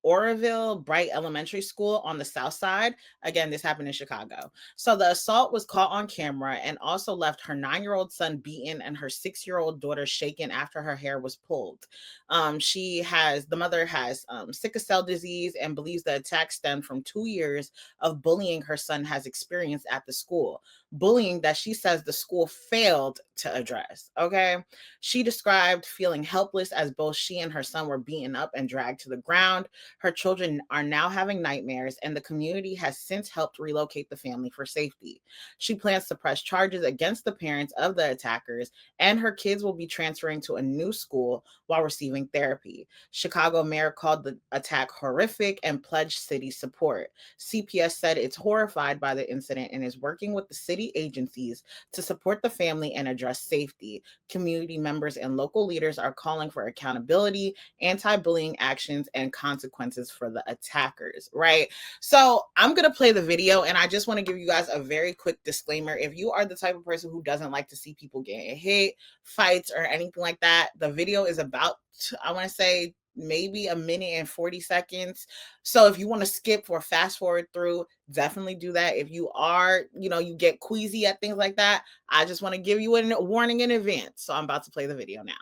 Oroville Bright Elementary School on the south side. Again, this happened in Chicago. So the assault was caught on camera and also left her 9-year-old son beaten and her 6-year-old daughter shaken after her hair was pulled. The mother has sickle cell disease and believes the attack stemmed from 2 years of bullying her son has experienced at the school. Bullying that she says the school failed to address. Okay. She described feeling helpless as both she and her son were beaten up and dragged to the ground. Her children are now having nightmares, and the community has since helped relocate the family for safety. She plans to press charges against the parents of the attackers, and her kids will be transferring to a new school while receiving therapy. Chicago mayor called the attack horrific and pledged city support. CPS said it's horrified by the incident and is working with the city agencies to support the family and address safety. Community members and local leaders are calling for accountability, anti-bullying actions, and consequences for the attackers, right? So I'm going to play the video, and I just want to give you guys a very quick disclaimer. If you are the type of person who doesn't like to see people getting hit, fights, or anything like that, the video is about, I want to say, maybe a minute and 40 seconds. So if you want to skip or fast forward through, definitely do that. If you are, you get queasy at things like that, I just want to give you a warning in advance. So I'm about to play the video now.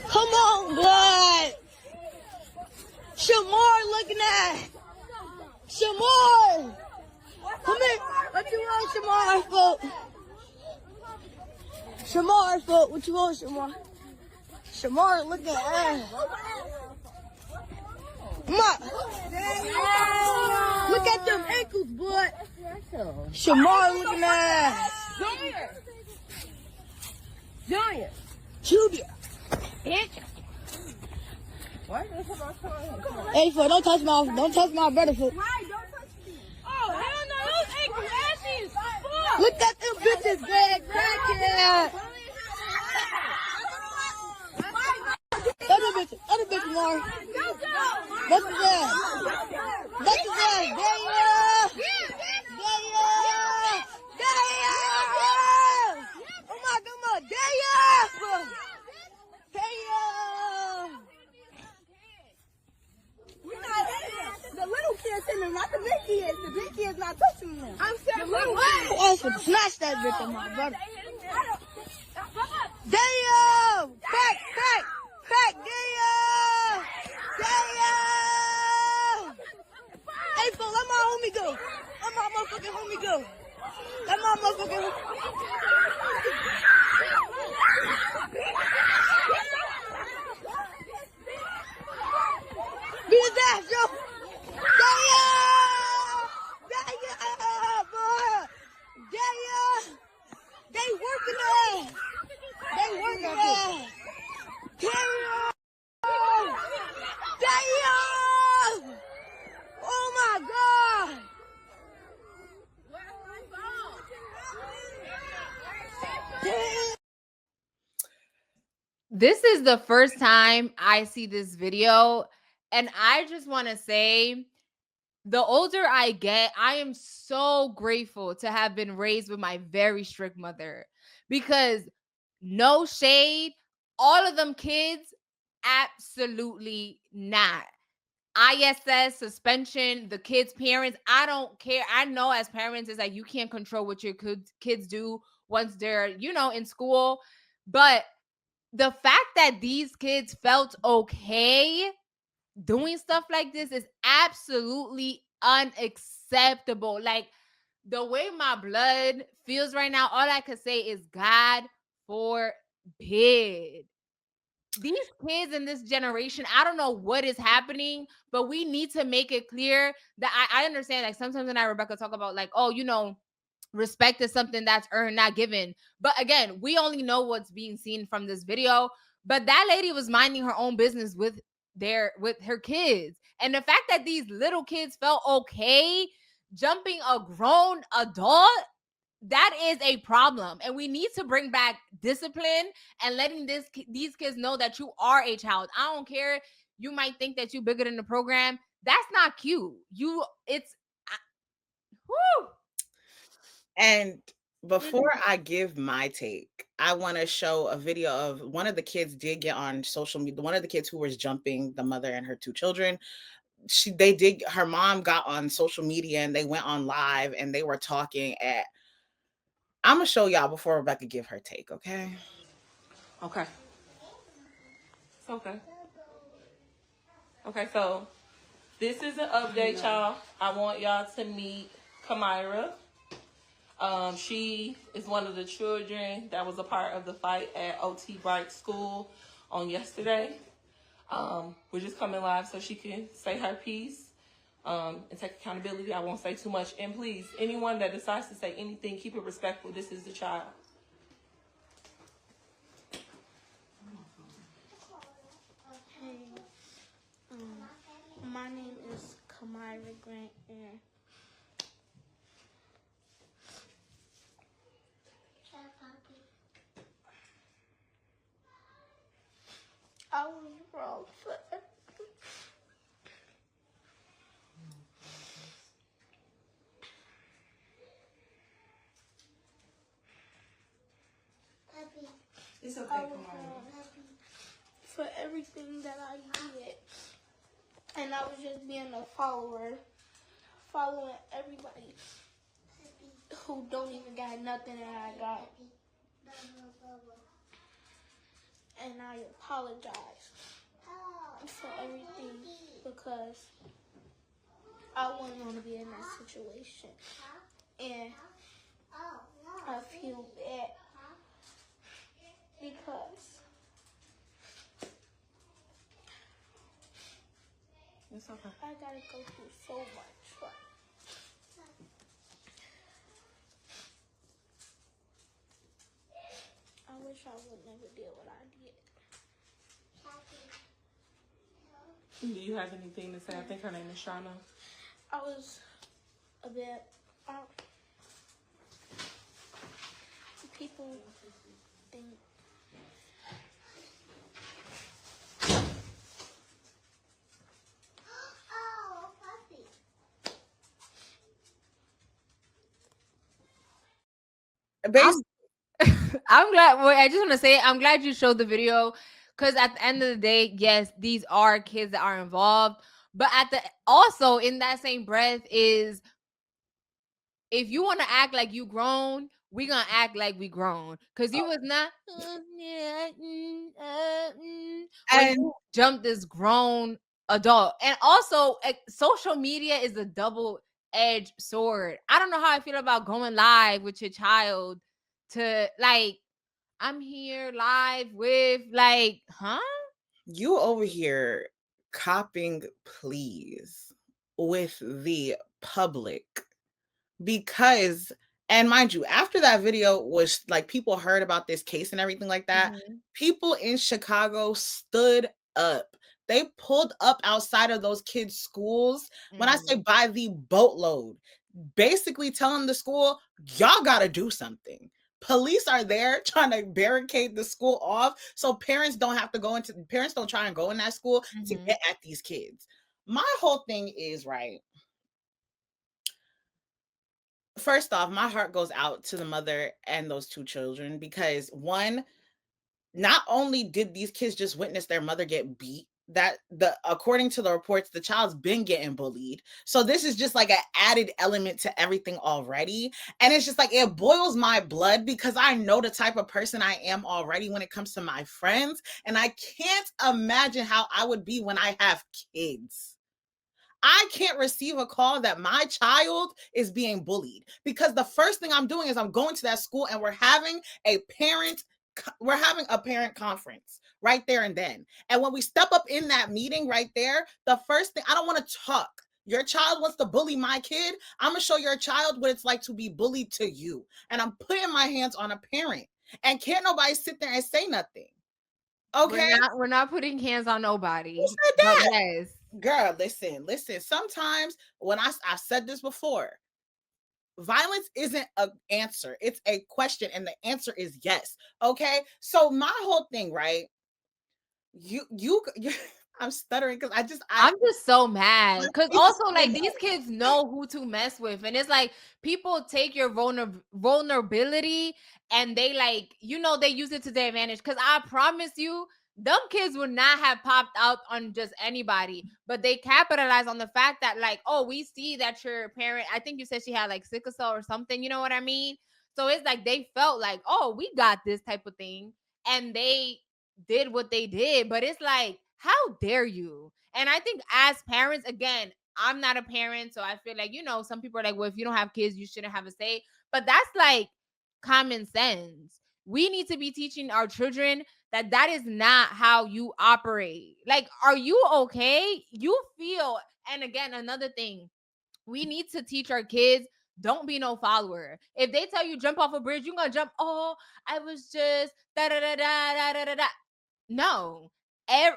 Come on, blood. Shamar looking at. Shamar. Come here. What you want, Shamar, foot? Shamar, foot. What you want, Shamar? Shamar looking at. Come on. Look at them ankles, boy. Shamar looking at. Giant. Julia. Hey, foot, don't touch my brother, foot. Oh, hell no, those ankles ashy as fuck. Look at them bitches, bad crackhead. Other bitch, Lauren. What's his ass? What's his ass? Damn! Oh my God, damn! We're not in the little kids in them, not the big kids. The big kids not touching them. I'm saying the little kids. I should smash that bitch on my brother. Damn! Crack! Damn! Hey, fool, let my homie go. Let my motherfucking homie go. Let my motherfucking homie. Beat his ass, yo! Damn, boy! Damn! They working us! Damn! Damn! Oh my God! Damn! This is the first time I see this video, and I just want to say, the older I get, I am so grateful to have been raised with my very strict mother, because no shade, all of them kids, absolutely not. ISS, suspension, the kids' parents, I don't care. I know as parents, it's like you can't control what your kids do once they're, in school. But the fact that these kids felt okay doing stuff like this is absolutely unacceptable. Like, the way my blood feels right now, all I could say is God forbid. These kids in this generation, I don't know what is happening, but we need to make it clear that I understand, like, sometimes when Rebecca talk about, like, respect is something that's earned, not given. But again, we only know what's being seen from this video. But that lady was minding her own business with her kids. And the fact that these little kids felt okay jumping a grown adult, that is a problem. And we need to bring back discipline and letting these kids know that you are a child. I don't care. You might think that you're bigger than the program. That's not cute. Whoo. And before I give my take, I want to show a video of one of the kids did get on social media. One of the kids who was jumping the mother and her two children. Her mom got on social media and they went on live and they were talking at. I'm gonna show y'all before Rebecca give her take, okay? Okay. It's okay. Okay, so this is an update, y'all. I want y'all to meet Kamira. She is one of the children that was a part of the fight at OT Bright School on yesterday. We're just coming live so she can say her piece and take accountability. I won't say too much. And please, anyone that decides to say anything, keep it respectful. This is the child. My name is Kamira Grant, and I was wrong for everything. It's okay, I was wrong for everything that I did. And I was just being a follower, following everybody who don't even got nothing that I got. And I apologize for everything because I wouldn't want to be in that situation. And I feel bad because It's okay. I gotta go through so much. Like, I wish I would never did what I did. Do you have anything to say? I think her name is Shauna. I was a bit. People think. I'm glad. Well, I just want to say, I'm glad you showed the video because at the end of the day, yes, these are kids that are involved. But also in that same breath is, if you want to act like you grown, we gonna act like we grown. Cause you was not when you jumped this grown adult. And also, social media is a double-edged sword. I don't know how I feel about going live with your child to like, I'm here live with like, huh? You over here copping please with the public because, and mind you, after that video was like, people heard about this case and everything like that, people in Chicago stood up. They pulled up outside of those kids' schools. When I say by the boatload, basically telling the school, y'all gotta do something. Police are there trying to barricade the school off so parents don't try and go in that school to get at these kids. My whole thing is, right, first off, my heart goes out to the mother and those two children because, one, not only did these kids just witness their mother get beat, according to the reports, the child's been getting bullied. So this is just like an added element to everything already. And it's just like, it boils my blood because I know the type of person I am already when it comes to my friends. And I can't imagine how I would be when I have kids. I can't receive a call that my child is being bullied because the first thing I'm doing is I'm going to that school and we're having a parent conference right there and then. And when we step up in that meeting right there, the first thing, I don't want to talk. Your child wants to bully my kid. I'm going to show your child what it's like to be bullied to you. And I'm putting my hands on a parent. And can't nobody sit there and say nothing. Okay? We're not putting hands on nobody. Who said that? Yes. Girl, listen. Sometimes when I've said this before, violence isn't an answer. It's a question. And the answer is yes. Okay. So my whole thing, right? I'm stuttering because I'm just so mad because also like these kids know who to mess with, and it's like people take your vulnerability and they like, they use it to their advantage. Because I promise you, them kids would not have popped out on just anybody, but they capitalize on the fact that like, oh, we see that your parent, I think you said she had like sickle cell or something, you know what I mean? So it's like they felt like, oh, we got this type of thing, and they did what they did. But it's like, how dare you? And I think as parents, again, I'm not a parent, so I feel like, some people are like, well, if you don't have kids, you shouldn't have a say. But that's like common sense. We need to be teaching our children that is not how you operate. Like, are you okay? You feel, and again, another thing, we need to teach our kids, don't be no follower. If they tell you jump off a bridge, you're gonna jump. Oh, I was just da da da da da da da da. No.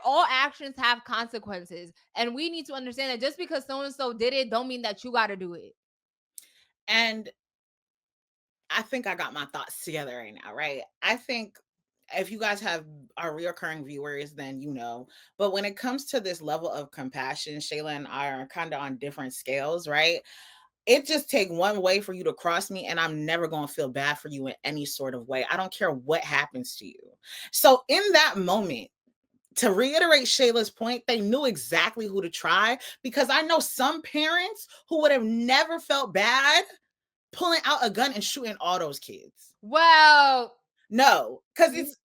All actions have consequences. And we need to understand that just because so and so did it, don't mean that you gotta do it. And I think I got my thoughts together right now, right? I think if you guys are reoccurring viewers, then you know. But when it comes to this level of compassion, Shayla and I are kind of on different scales, right? It just take one way for you to cross me, and I'm never going to feel bad for you in any sort of way. I don't care what happens to you. So in that moment, to reiterate Shayla's point, they knew exactly who to try, because I know some parents who would have never felt bad pulling out a gun and shooting all those kids. Well, no, because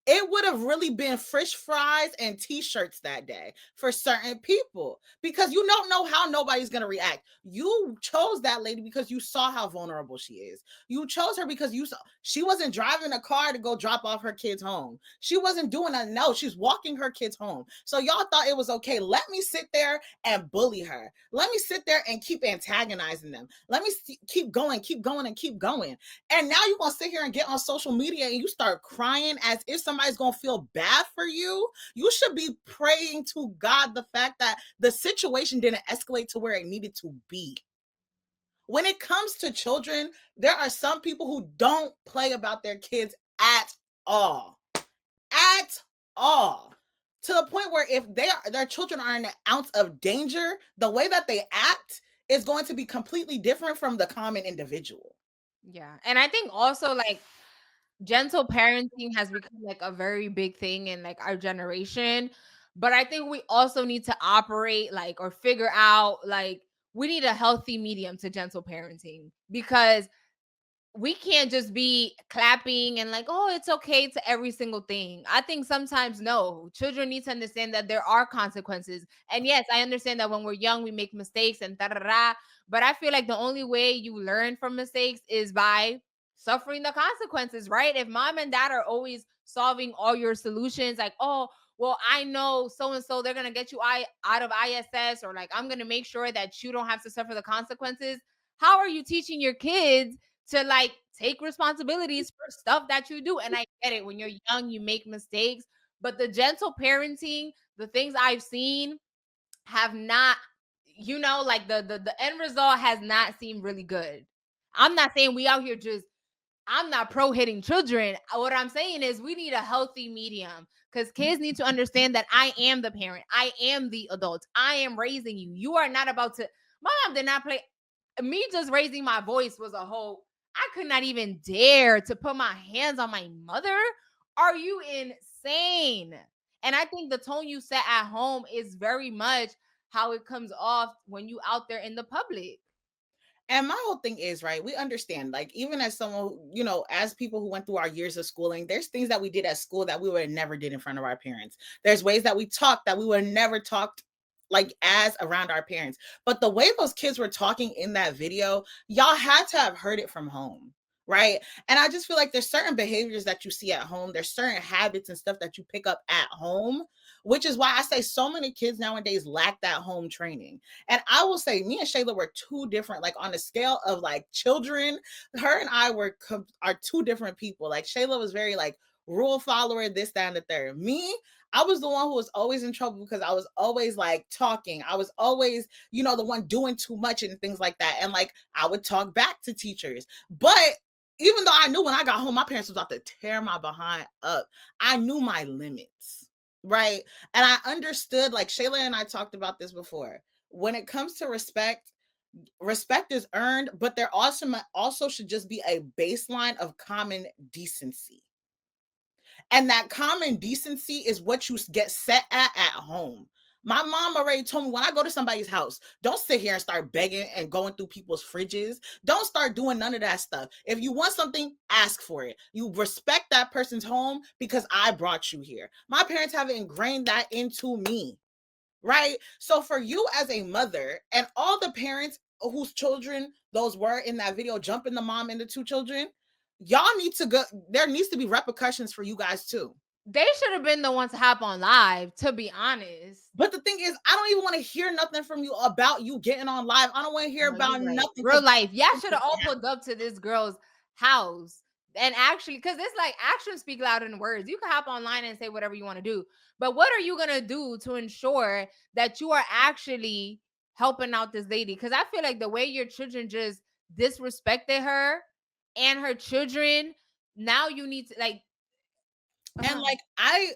it would have really been fish fries and t-shirts that day for certain people, because you don't know how nobody's going to react. You chose that lady because you saw how vulnerable she is. You chose her because you saw she wasn't driving a car to go drop off her kids home. She wasn't doing that. No, she's walking her kids home. So y'all thought it was okay. Let me sit there and bully her. Let me sit there and keep antagonizing them. Let me keep going, and keep going. And now you're going to sit here and get on social media and you start crying as if somebody's going to feel bad for you. You should be praying to God the fact that the situation didn't escalate to where it needed to be. When it comes to children, there are some people who don't play about their kids at all. At all. To the point where if their children are in an ounce of danger, the way that they act is going to be completely different from the common individual. Yeah. And I think also, like, gentle parenting has become like a very big thing in like our generation. But I think we also need to operate like, or figure out, like, we need a healthy medium to gentle parenting, because we can't just be clapping and like, oh, it's okay to every single thing. I think sometimes, no, children need to understand that there are consequences. And yes, I understand that when we're young, we make mistakes and da da da. But I feel like the only way you learn from mistakes is by suffering the consequences, right? If mom and dad are always solving all your solutions, like, oh, well, I know so and so, they're gonna get you out of ISS, or like, I'm gonna make sure that you don't have to suffer the consequences. How are you teaching your kids to like take responsibilities for stuff that you do? And I get it, when you're young, you make mistakes, but the gentle parenting, the things I've seen have not, like the end result has not seemed really good. I'm not saying we out here just, I'm not pro hitting children. What I'm saying is we need a healthy medium, because kids need to understand that I am the parent. I am the adult. I am raising you. You are not about to, my mom did not play. Me just raising my voice was a whole, I could not even dare to put my hands on my mother. Are you insane? And I think the tone you set at home is very much how it comes off when you out there in the public. And my whole thing is, right, we understand, like, even as someone, as people who went through our years of schooling, there's things that we did at school that we would have never did in front of our parents. There's ways that we talked that we would have never talked like as around our parents. But the way those kids were talking in that video, y'all had to have heard it from home. Right. And I just feel like there's certain behaviors that you see at home. There's certain habits and stuff that you pick up at home, which is why I say so many kids nowadays lack that home training. And I will say, me and Shayla were two different, like on the scale of like children, her and I are two different people. Like Shayla was very like rule follower, this, that, and the third. Me, I was the one who was always in trouble because I was always like talking. I was always, the one doing too much and things like that. And like, I would talk back to teachers. But even though I knew when I got home, my parents was about to tear my behind up, I knew my limits, right? And I understood, like Shayla and I talked about this before. When it comes to respect is earned, but there also should just be a baseline of common decency. And that common decency is what you get set at home. My mom already told me, when I go to somebody's house, don't sit here and start begging and going through people's fridges. Don't start doing none of that stuff. If you want something, ask for it. You respect that person's home because I brought you here. My parents have ingrained that into me, right? So for you as a mother and all the parents whose children those were in that video, jumping the mom and the two children, y'all need to go. There needs to be repercussions for you guys too. they should have been the ones to hop on live, to be honest. But the thing is, I don't even want to hear nothing from you about you getting on live. I don't want to hear about nothing. Real life. Y'all should have all pulled up to this girl's house. And actually, because it's like actions speak louder than words. You can hop online and say whatever you want to do. But what are you going to do to ensure that you are actually helping out this lady? Because I feel like the way your children just disrespected her and her children, now you need to like. And like I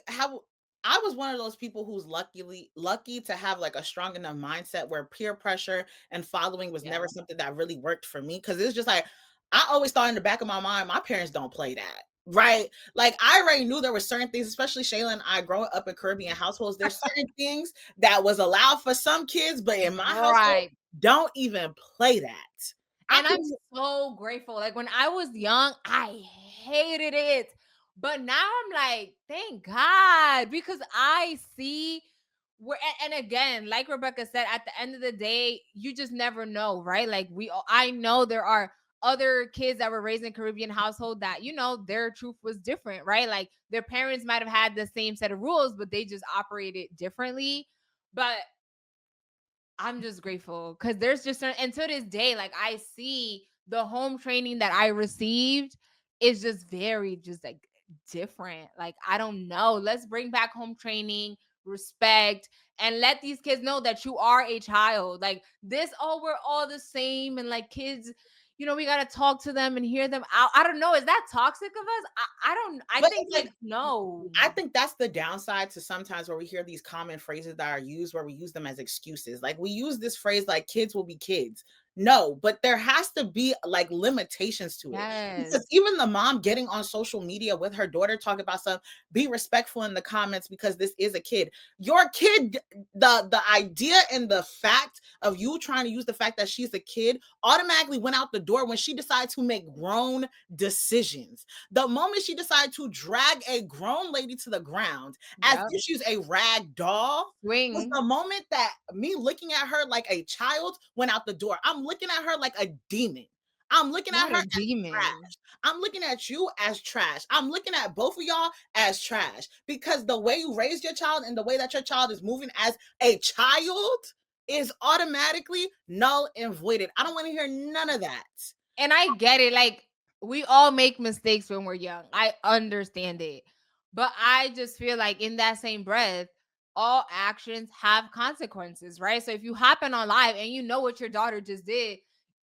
was one of those people who's lucky to have like a strong enough mindset where peer pressure and following was never something that really worked for me, because it's just like I always thought in the back of my mind, my parents don't play that. Right. Like I already knew there were certain things, especially Shayla and I growing up in Caribbean households, there's certain things that was allowed for some kids, but in my household, don't even play that. And I'm so grateful. Like when I was young, I hated it. But now I'm like, thank God, because I see where, and again, like Rebecca said, at the end of the day, you just never know, right? Like I know there are other kids that were raised in Caribbean household that, you know, their truth was different, right? Like their parents might have had the same set of rules, but they just operated differently. But I'm just grateful because there's just, and to this day, like I see the home training that I received is just very just like different. Like, I don't know. Let's bring back home training, respect, and let these kids know that you are a child. Like this, oh, we're all the same. And like kids, you know, we got to talk to them and hear them out. I don't know. Is that toxic of us? I think like, no. I think that's the downside to sometimes where we hear these common phrases that are used where we use them as excuses. Like we use this phrase like kids will be kids. No, but there has to be like limitations to it. Because even the mom getting on social media with her daughter talking about stuff, be respectful in the comments because this is a kid. Your kid, the idea and the fact of you trying to use the fact that she's a kid automatically went out the door when she decided to make grown decisions. The moment she decided to drag a grown lady to the ground as if she's a rag doll was the moment that me looking at her like a child went out the door. I'm looking at her like a demon. I'm looking at her as trash. I'm looking at you as trash. I'm looking at both of y'all as trash because the way you raised your child and the way that your child is moving as a child is automatically null and voided. I don't want to hear none of that. And I get it. Like we all make mistakes when we're young. I understand it. But I just feel like in that same breath, all actions have consequences, right? So if you happen on live and you know what your daughter just did,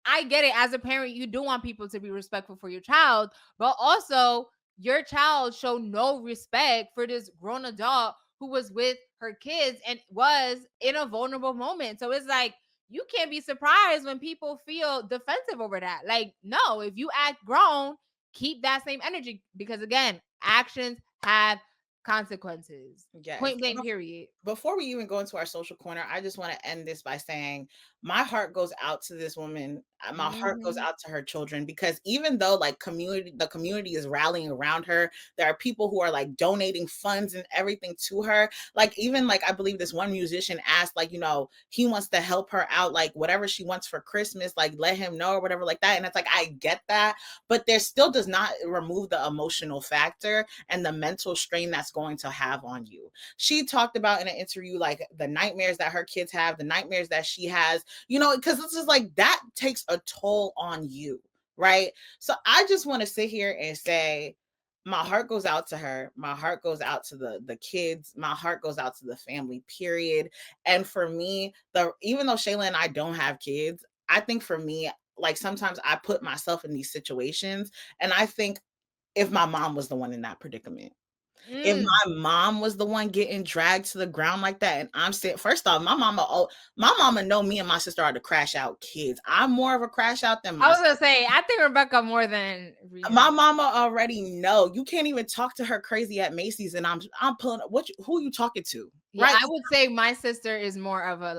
I get it. As a parent, you do want people to be respectful for your child, but also your child showed no respect for this grown adult who was with her kids and was in a vulnerable moment. So it's like, you can't be surprised when people feel defensive over that. Like, no, if you act grown, keep that same energy because again, actions have consequences. Yes. Point blank, period. Before we even go into our social corner, I just want to end this by saying my heart goes out to this woman. My heart goes out to her children because even though like the community is rallying around her, there are people who are like donating funds and everything to her. Like even like I believe this one musician asked like, you know, he wants to help her out, like whatever she wants for Christmas, like let him know or whatever like that. And it's like, I get that, but there still does not remove the emotional factor and the mental strain that's going to have on you. She talked about in an interview like the nightmares that her kids have, the nightmares that she has, you know, because it's just like that takes a toll on you, right? So I just want to sit here and say my heart goes out to her. My heart goes out to the kids. My heart goes out to the family, period. And for me, even though Shayla and I don't have kids, I think for me, like sometimes I put myself in these situations and I think if my mom was the one in that predicament, if my mom was the one getting dragged to the ground like that, and I'm saying, first off, my mama know me and my sister are the crash out kids. I'm more of a crash out than I was gonna say, I think Rebecca more than Rihanna. My mama already know. You can't even talk to her crazy at Macy's, and I'm pulling who you talking to? Yeah, right? I would say my sister is more of a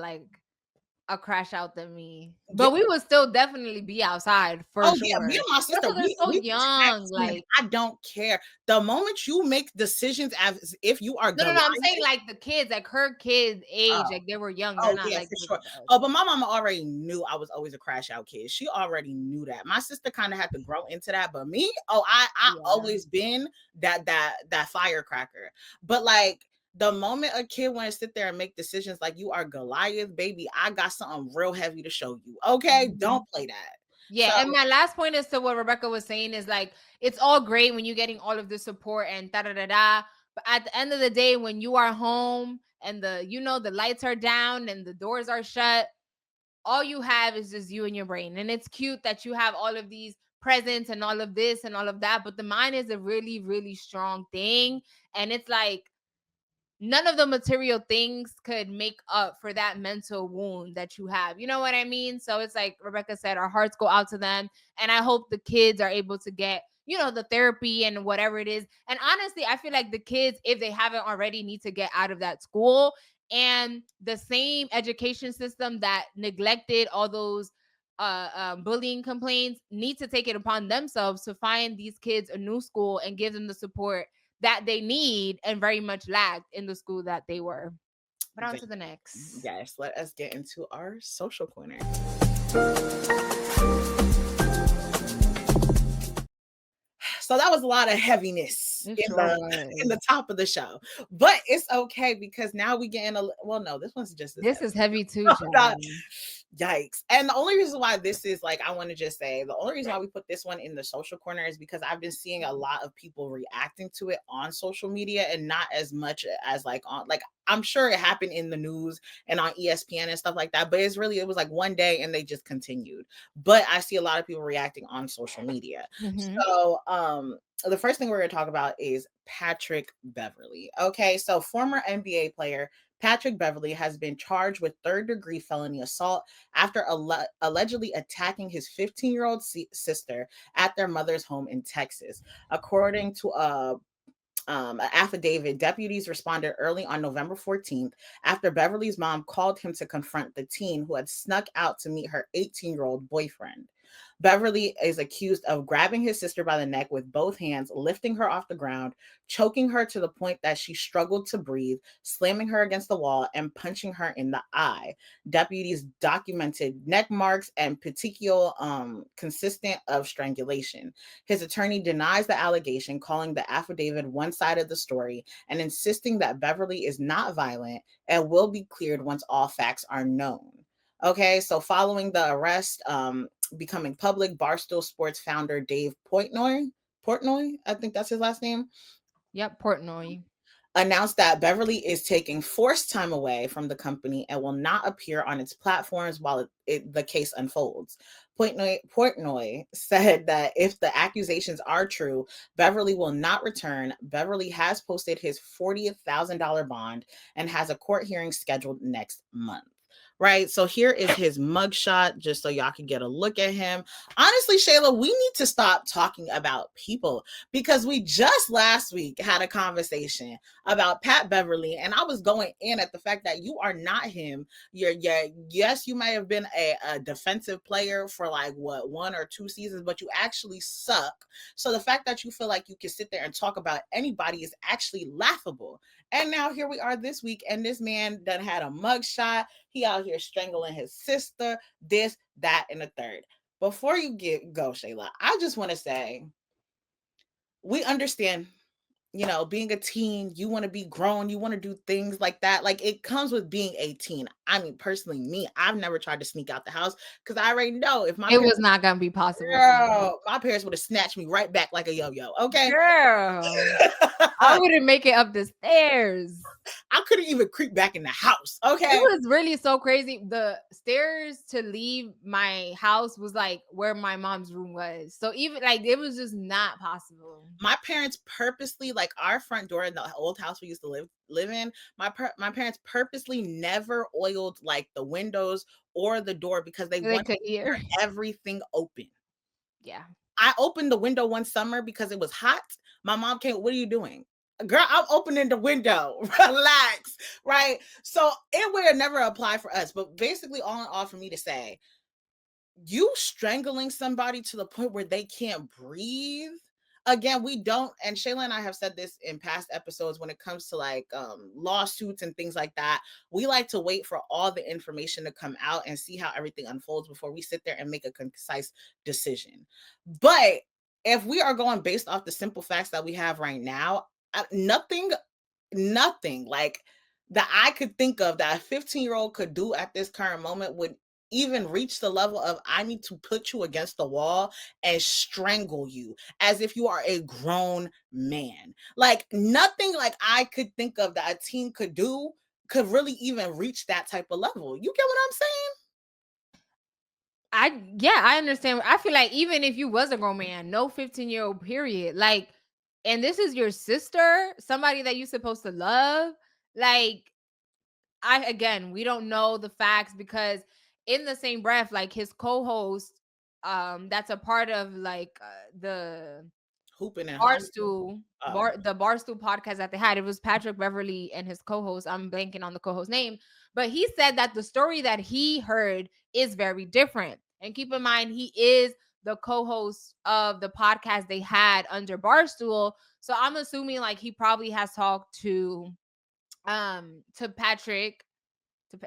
a crash out than me. But we would still definitely be outside for sure. Yeah, me and my sister, They're so young. Like, I don't care. The moment you make decisions as if you are no, I'm saying like the kids, like her kids' age, like they were young. They're not like for sure. Oh, but my mama already knew I was always a crash out kid. She already knew that. My sister kind of had to grow into that, but me, I always been that firecracker. But like, the moment a kid want to sit there and make decisions like you are Goliath, baby, I got something real heavy to show you. Okay, don't play that. Yeah, and my last point is to what Rebecca was saying is like, it's all great when you're getting all of the support and da-da-da-da. But at the end of the day, when you are home and the lights are down and the doors are shut, all you have is just you and your brain. And it's cute that you have all of these presents and all of this and all of that. But the mind is a really, really strong thing. And it's like, none of the material things could make up for that mental wound that you have. You know what I mean? So it's like Rebecca said, our hearts go out to them. And I hope the kids are able to get, the therapy and whatever it is. And honestly, I feel like the kids, if they haven't already, need to get out of that school. And the same education system that neglected all those bullying complaints need to take it upon themselves to find these kids a new school and give them the support that they need and very much lacked in the school that they were. But on to the next. Yes, let us get into our social corner. So that was a lot of heaviness in the top of the show, but it's okay because now we get in this one's just this is heavy too. Yikes. And the only reason why this is I want to just say the only reason why we put this one in the social corner is because I've been seeing a lot of people reacting to it on social media and not as much as I'm sure it happened in the news and on ESPN and stuff like that, but it was like one day and they just continued. But I see a lot of people reacting on social media. Mm-hmm. So the first thing we're going to talk about is Patrick Beverley. Okay, so former NBA player Patrick Beverley has been charged with third-degree felony assault after allegedly attacking his 15-year-old sister at their mother's home in Texas. According to an affidavit, deputies responded early on November 14th after Beverly's mom called him to confront the teen who had snuck out to meet her 18-year-old boyfriend. Beverley is accused of grabbing his sister by the neck with both hands, lifting her off the ground, choking her to the point that she struggled to breathe, slamming her against the wall, and punching her in the eye. Deputies documented neck marks and petechial consistent of strangulation. His attorney denies the allegation, calling the affidavit one side of the story and insisting that Beverley is not violent and will be cleared once all facts are known. Okay, so following the arrest becoming public, Barstool Sports founder Dave Portnoy, I think that's his last name. Yep, Portnoy. Announced that Beverley is taking forced time away from the company and will not appear on its platforms while the case unfolds. Portnoy said that if the accusations are true, Beverley will not return. Beverley has posted his $40,000 bond and has a court hearing scheduled next month. Right. So here is his mugshot, just so y'all can get a look at him. Honestly, Shayla, we need to stop talking about people because we just last week had a conversation about Pat Beverley, and I was going in at the fact that you are not him. Yes, you might have been a defensive player for 1 or 2 seasons, but you actually suck. So the fact that you feel like you can sit there and talk about anybody is actually laughable. And now here we are this week, and this man done had a mugshot. He out here strangling his sister, this, that, and the third. Before you go, Shayla, I just want to say, we understand, being a teen, you want to be grown, you want to do things like that. Like, it comes with being 18. I mean, personally, me, I've never tried to sneak out the house because I already know if it was not going to be possible. Girl, my parents would have snatched me right back like a yo-yo. Okay. Girl, I wouldn't make it up the stairs. I couldn't even creep back in the house. Okay. It was really so crazy. The stairs to leave my house was where my mom's room was. So even it was just not possible. My parents purposely, our front door in the old house we used to live in, my parents purposely never oiled the windows or the door because they wanted to hear everything open. Yeah. I opened the window one summer because it was hot. My mom came, what are you doing? girl, I'm opening the window. Relax, right? So it would have never applied for us. But basically, all in all, for me to say, you strangling somebody to the point where they can't breathe. Again, we don't, and Shayla and I have said this in past episodes when it comes to like lawsuits and things like that. We like to wait for all the information to come out and see how everything unfolds before we sit there and make a concise decision. But if we are going based off the simple facts that we have right now, nothing like that I could think of that a 15-year-old could do at this current moment would even reach the level of I need to put you against the wall and strangle you as if you are a grown man. Like nothing like I could think of that a teen could do could really even reach that type of level. You get what I'm saying? I understand. I feel like even if you was a grown man, no 15-year-old period. Like, and this is your sister, somebody that you're supposed to love. Like, we don't know the facts because in the same breath, like his co-host, that's a part of like the Hooping and Barstool, the Barstool podcast that they had. It was Patrick Beverley and his co-host. I'm blanking on the co-host name, but he said that the story that he heard is very different. And keep in mind, he is the co-host of the podcast they had under Barstool. So I'm assuming like he probably has talked to Patrick.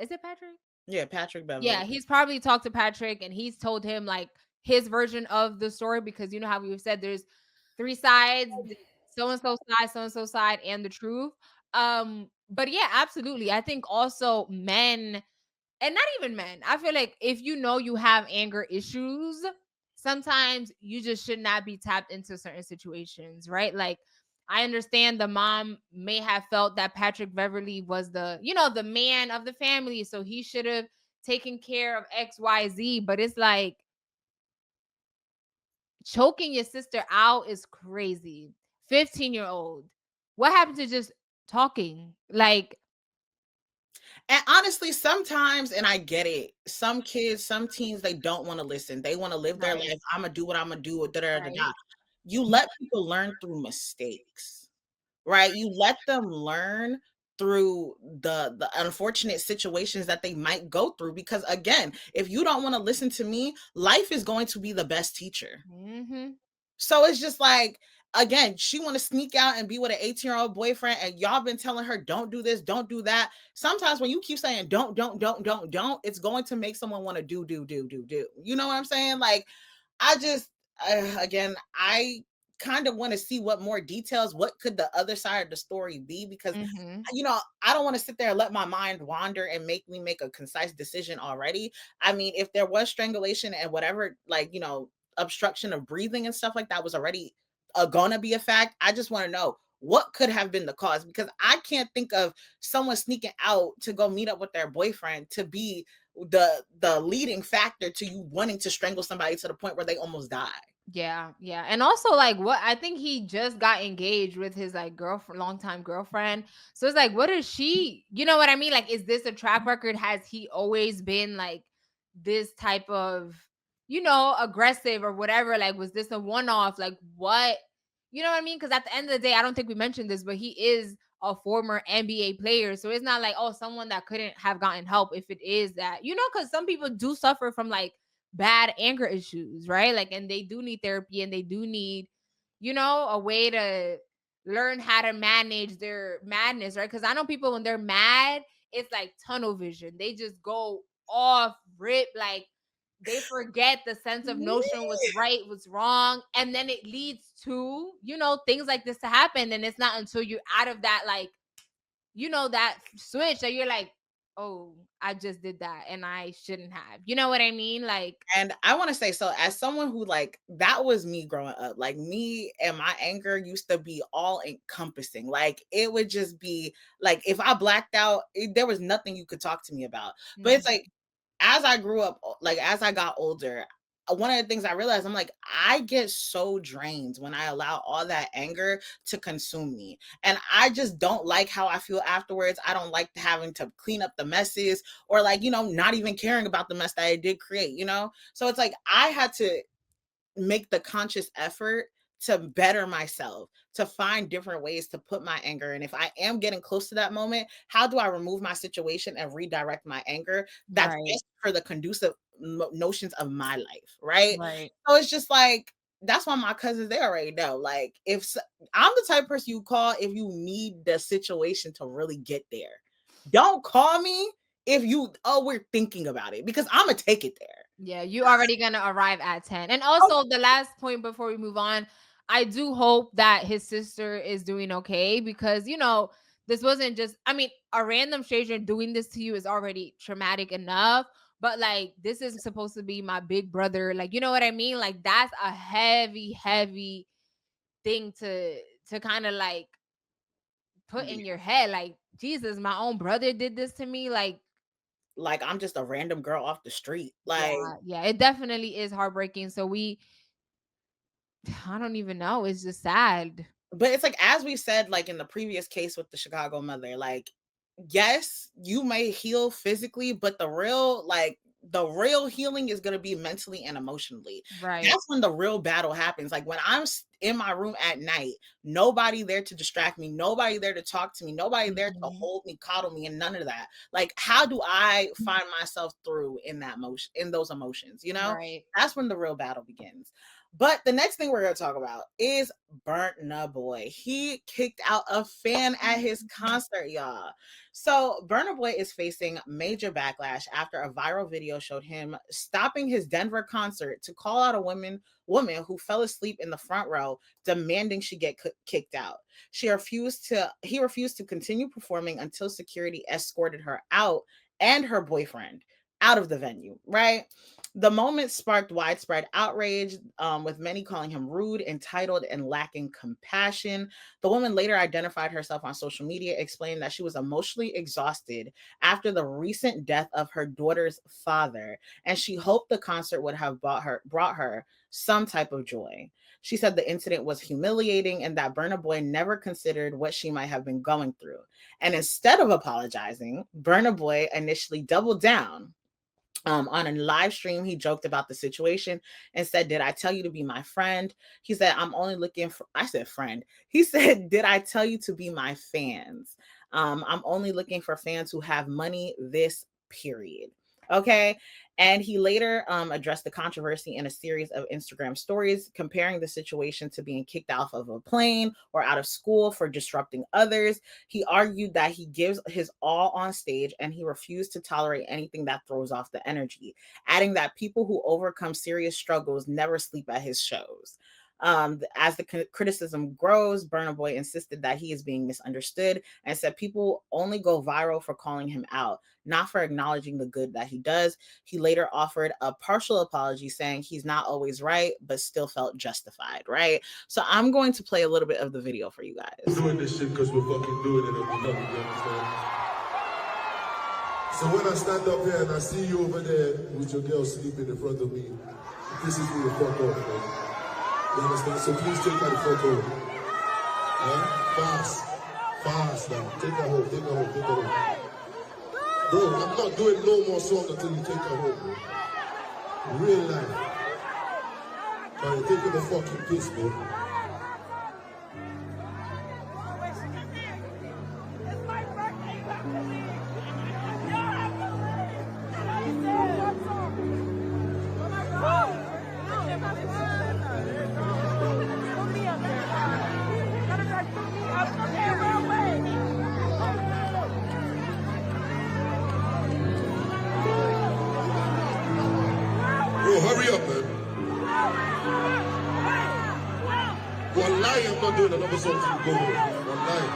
Is it Patrick? Yeah, Patrick Beverley. Yeah, he's probably talked to Patrick and he's told him like his version of the story because you know how we've said there's 3 sides, so and so side, and the truth. But yeah, absolutely. I think also men, and not even men, I feel like if you know you have anger issues, sometimes you just should not be tapped into certain situations, right? Like I understand the mom may have felt that Patrick Beverley was the, you know, the man of the family, so he should have taken care of XYZ, but it's like choking your sister out is crazy. 15-year-old. What happened to just talking? Like, and honestly, sometimes, and I get it, some kids, some teens, they don't want to listen. They want to live their life. I'm gonna do what I'm gonna do. You let people learn through mistakes, right? You let them learn through the unfortunate situations that they might go through. Because again, if you don't want to listen to me, life is going to be the best teacher. So it's just like, again, she want to sneak out and be with an 18-year-old boyfriend, and y'all been telling her don't do this, don't do that. Sometimes when you keep saying don't, it's going to make someone want to do. You know what I'm saying? Like, I just again, I kind of want to see what more details, what could the other side of the story be, because you know, I don't want to sit there and let my mind wander and make me make a concise decision already. I mean, if there was strangulation and whatever, like, you know, obstruction of breathing and stuff like that was already gonna be a fact, I just want to know what could have been the cause, because I can't think of someone sneaking out to go meet up with their boyfriend to be the leading factor to you wanting to strangle somebody to the point where they almost die. Yeah. And also like what I think he just got engaged with his like girlfriend, longtime girlfriend. So it's like, what is she, you know what I mean? Like, is this a track record? Has he always been like this type of, you know, aggressive or whatever? Like, was this a one-off? Like what, you know what I mean? Because at the end of the day, I don't think we mentioned this, but he is a former NBA player. So it's not like, oh, someone that couldn't have gotten help if it is that, you know, because some people do suffer from like bad anger issues, right? Like, and they do need therapy and they do need, you know, a way to learn how to manage their madness, right? Because I know people when they're mad, it's like tunnel vision. They just go off rip, like they forget the sense of notion what's right, what's wrong, and then it leads to, you know, things like this to happen. And it's not until you're out of that, like, you know, that switch that you're like, oh, I just did that and I shouldn't have. You know what I mean? Like, and I want to say, so as someone who, like, that was me growing up, like me and my anger used to be all encompassing. Like it would just be like, if I blacked out, there was nothing you could talk to me about. But it's like, as I grew up, like as I got older, one of the things I realized, I'm like, I get so drained when I allow all that anger to consume me. And I just don't like how I feel afterwards. I don't like having to clean up the messes or, like, you know, not even caring about the mess that I did create, you know? So it's like, I had to make the conscious effort to better myself, to find different ways to put my anger. And if I am getting close to that moment, how do I remove my situation and redirect my anger that's best for the conducive notions of my life, right? So it's just like, that's why my cousins, they already know. Like, I'm the type of person you call if you need the situation to really get there. Don't call me if we're thinking about it, because I'm gonna take it there. Yeah, you already gonna arrive at 10. And also, the last point before we move on, I do hope that his sister is doing okay, because, you know, this wasn't just, I mean, a random stranger doing this to you is already traumatic enough, but like, this is supposed to be my big brother. Like, you know what I mean? Like, that's a heavy, heavy thing to kind of like put in your head. Like, Jesus, my own brother did this to me. Like I'm just a random girl off the street. Like, yeah, it definitely is heartbreaking. So I don't even know. It's just sad. But it's like, as we said, like in the previous case with the Chicago mother, like, yes, you may heal physically, but the real healing is going to be mentally and emotionally. Right. That's when the real battle happens. Like, when I'm in my room at night, nobody there to distract me, nobody there to talk to me, nobody there to hold me, coddle me, and none of that. Like, how do I find myself through in those emotions? You know, that's when the real battle begins. But the next thing we're going to talk about is Burna Boy. He kicked out a fan at his concert, y'all. So Burna Boy is facing major backlash after a viral video showed him stopping his Denver concert to call out a woman who fell asleep in the front row, demanding she get kicked out. He refused to continue performing until security escorted her out and her boyfriend out of the venue, right? The moment sparked widespread outrage, with many calling him rude, entitled, and lacking compassion. The woman later identified herself on social media, explaining that she was emotionally exhausted after the recent death of her daughter's father, and she hoped the concert would have brought her some type of joy. She said the incident was humiliating and that Burna Boy never considered what she might have been going through. And instead of apologizing, Burna Boy initially doubled down. On a live stream, he joked about the situation and said, "Did I tell you to be my friend?" He said, "I'm only looking for," I said friend. He said, "Did I tell you to be my fans? I'm only looking for fans who have money, this period." Okay. And he later addressed the controversy in a series of Instagram stories, comparing the situation to being kicked off of a plane or out of school for disrupting others. He argued that he gives his all on stage and he refused to tolerate anything that throws off the energy, adding that people who overcome serious struggles never sleep at his shows. As the criticism grows, Burna Boy insisted that he is being misunderstood and said people only go viral for calling him out, not for acknowledging the good that he does. He later offered a partial apology, saying he's not always right, but still felt justified, right? So I'm going to play a little bit of the video for you guys. We're doing this shit because we're fucking doing it and we love it, you understand? So when I stand up here and I see you over there with your girl sleeping in front of me, this is me the fuck off, man. You understand? So please take her the fuck home. Yeah? Fast now. Take her home. Bro, I'm not doing no more song until you take her home, bro. Real life. Trying to take her the fucking piss, bro. Hurry up, man. Wallahi, I'm not doing another song till you go home. Wallahi.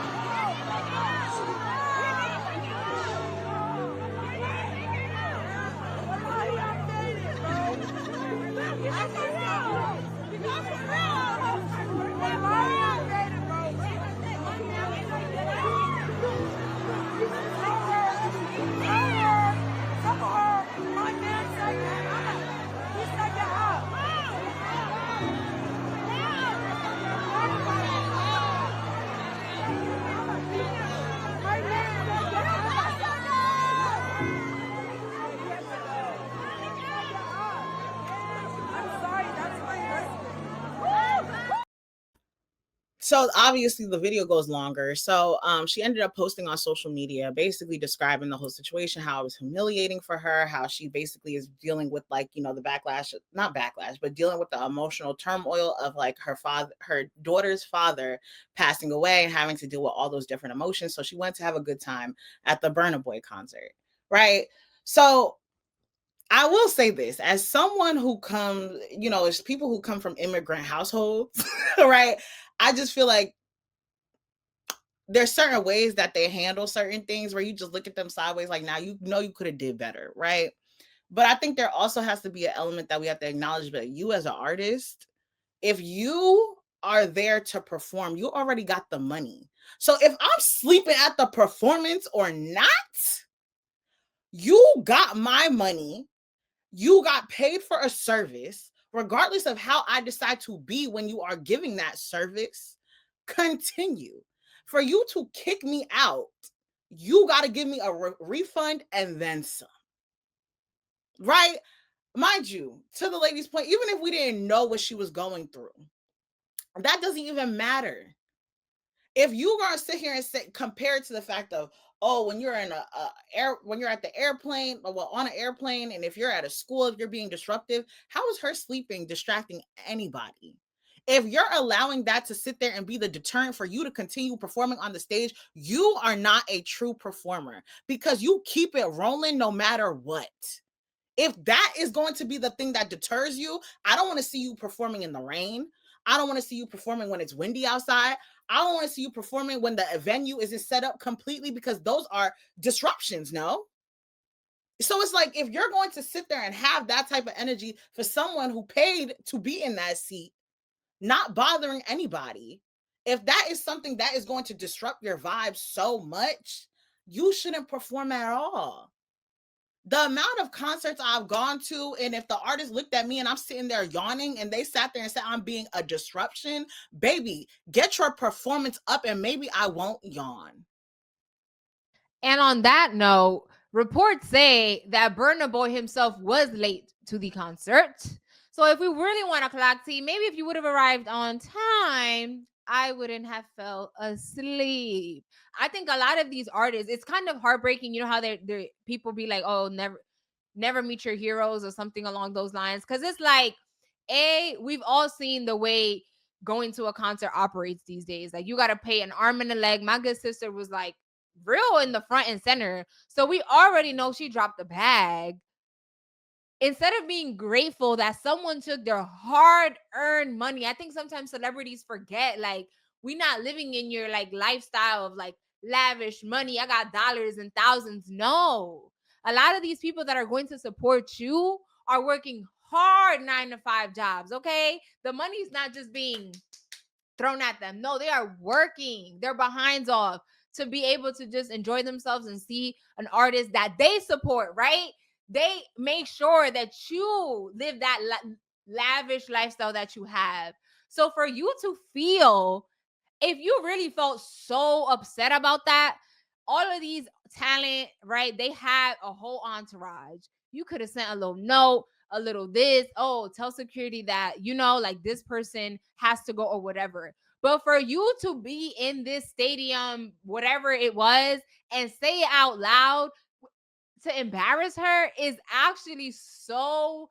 So obviously the video goes longer. So she ended up posting on social media, basically describing the whole situation, how it was humiliating for her, how she basically is dealing with like, you know, the backlash, not backlash, but dealing with the emotional turmoil of like her daughter's father passing away and having to deal with all those different emotions. So she went to have a good time at the Burna Boy concert, right? So I will say this, as someone who comes, you know, as people who come from immigrant households, right? I just feel like there's certain ways that they handle certain things where you just look at them sideways like, now you know you could have did better, right? But I think there also has to be an element that we have to acknowledge that you as an artist, if you are there to perform, you already got the money. So if I'm sleeping at the performance or not, you got my money. You got paid for a service, regardless of how I decide to be when you are giving that service. Continue. For you to kick me out, you got to give me a refund and then some. Right? Mind you, to the lady's point, even if we didn't know what she was going through, that doesn't even matter. If you're gonna sit here and say, compare it to the fact of, oh, when you're in when you're at the airplane, or well, on an airplane, and if you're at a school, if you're being disruptive, how is her sleeping distracting anybody? If you're allowing that to sit there and be the deterrent for you to continue performing on the stage, you are not a true performer, because you keep it rolling no matter what. If that is going to be the thing that deters you, I don't want to see you performing in the rain. I don't want to see you performing when it's windy outside. I don't want to see you performing when the venue isn't set up completely, because those are disruptions, no? So it's like, if you're going to sit there and have that type of energy for someone who paid to be in that seat, not bothering anybody, if that is something that is going to disrupt your vibe so much, you shouldn't perform at all. The amount of concerts I've gone to, and if the artist looked at me and I'm sitting there yawning and they sat there and said I'm being a disruption, baby, get your performance up and maybe I won't yawn. And on that note, reports say that Burna Boy himself was late to the concert. So if we really want a clock tea, maybe if you would have arrived on time, I wouldn't have fell asleep. I think a lot of these artists, it's kind of heartbreaking. You know how they're people be like, oh, never meet your heroes or something along those lines. Cause it's like, we've all seen the way going to a concert operates these days. Like, you got to pay an arm and a leg. My good sister was like real in the front and center. So we already know she dropped the bag. Instead of being grateful that someone took their hard-earned money, I think sometimes celebrities forget, like, we not living in your like lifestyle of like lavish money. I got dollars and thousands. No. A lot of these people that are going to support you are working hard 9-to-5 jobs, okay? The money's not just being thrown at them. No, they are working their behinds off to be able to just enjoy themselves and see an artist that they support, right? They make sure that you live that lavish lifestyle that you have. So for you to feel, if you really felt so upset about that, all of these talent, right? They have a whole entourage. You could have sent a little note, a little this, oh, tell security that, you know, like this person has to go or whatever. But for you to be in this stadium, whatever it was, and say it out loud to embarrass her is actually so,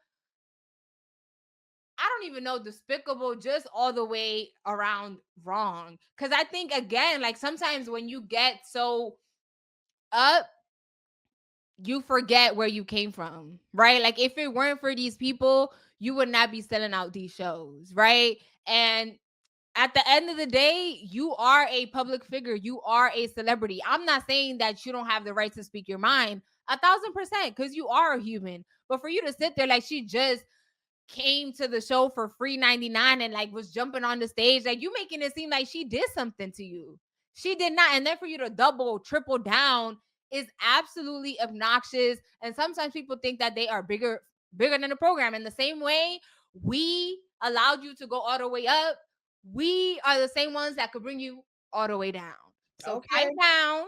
I don't even know, despicable, just all the way around wrong. Because I think, again, like sometimes when you get so up, you forget where you came from, right? Like if it weren't for these people, you would not be selling out these shows, right? And at the end of the day, you are a public figure. You are a celebrity. I'm not saying that you don't have the right to speak your mind, 1,000%, because you are a human. But for you to sit there like she just came to the show for free 99 and like was jumping on the stage, like you making it seem like she did something to you. She did not. And then for you to double, triple down is absolutely obnoxious. And sometimes people think that they are bigger than the program. In the same way we allowed you to go all the way up, we are the same ones that could bring you all the way down. So pipe down.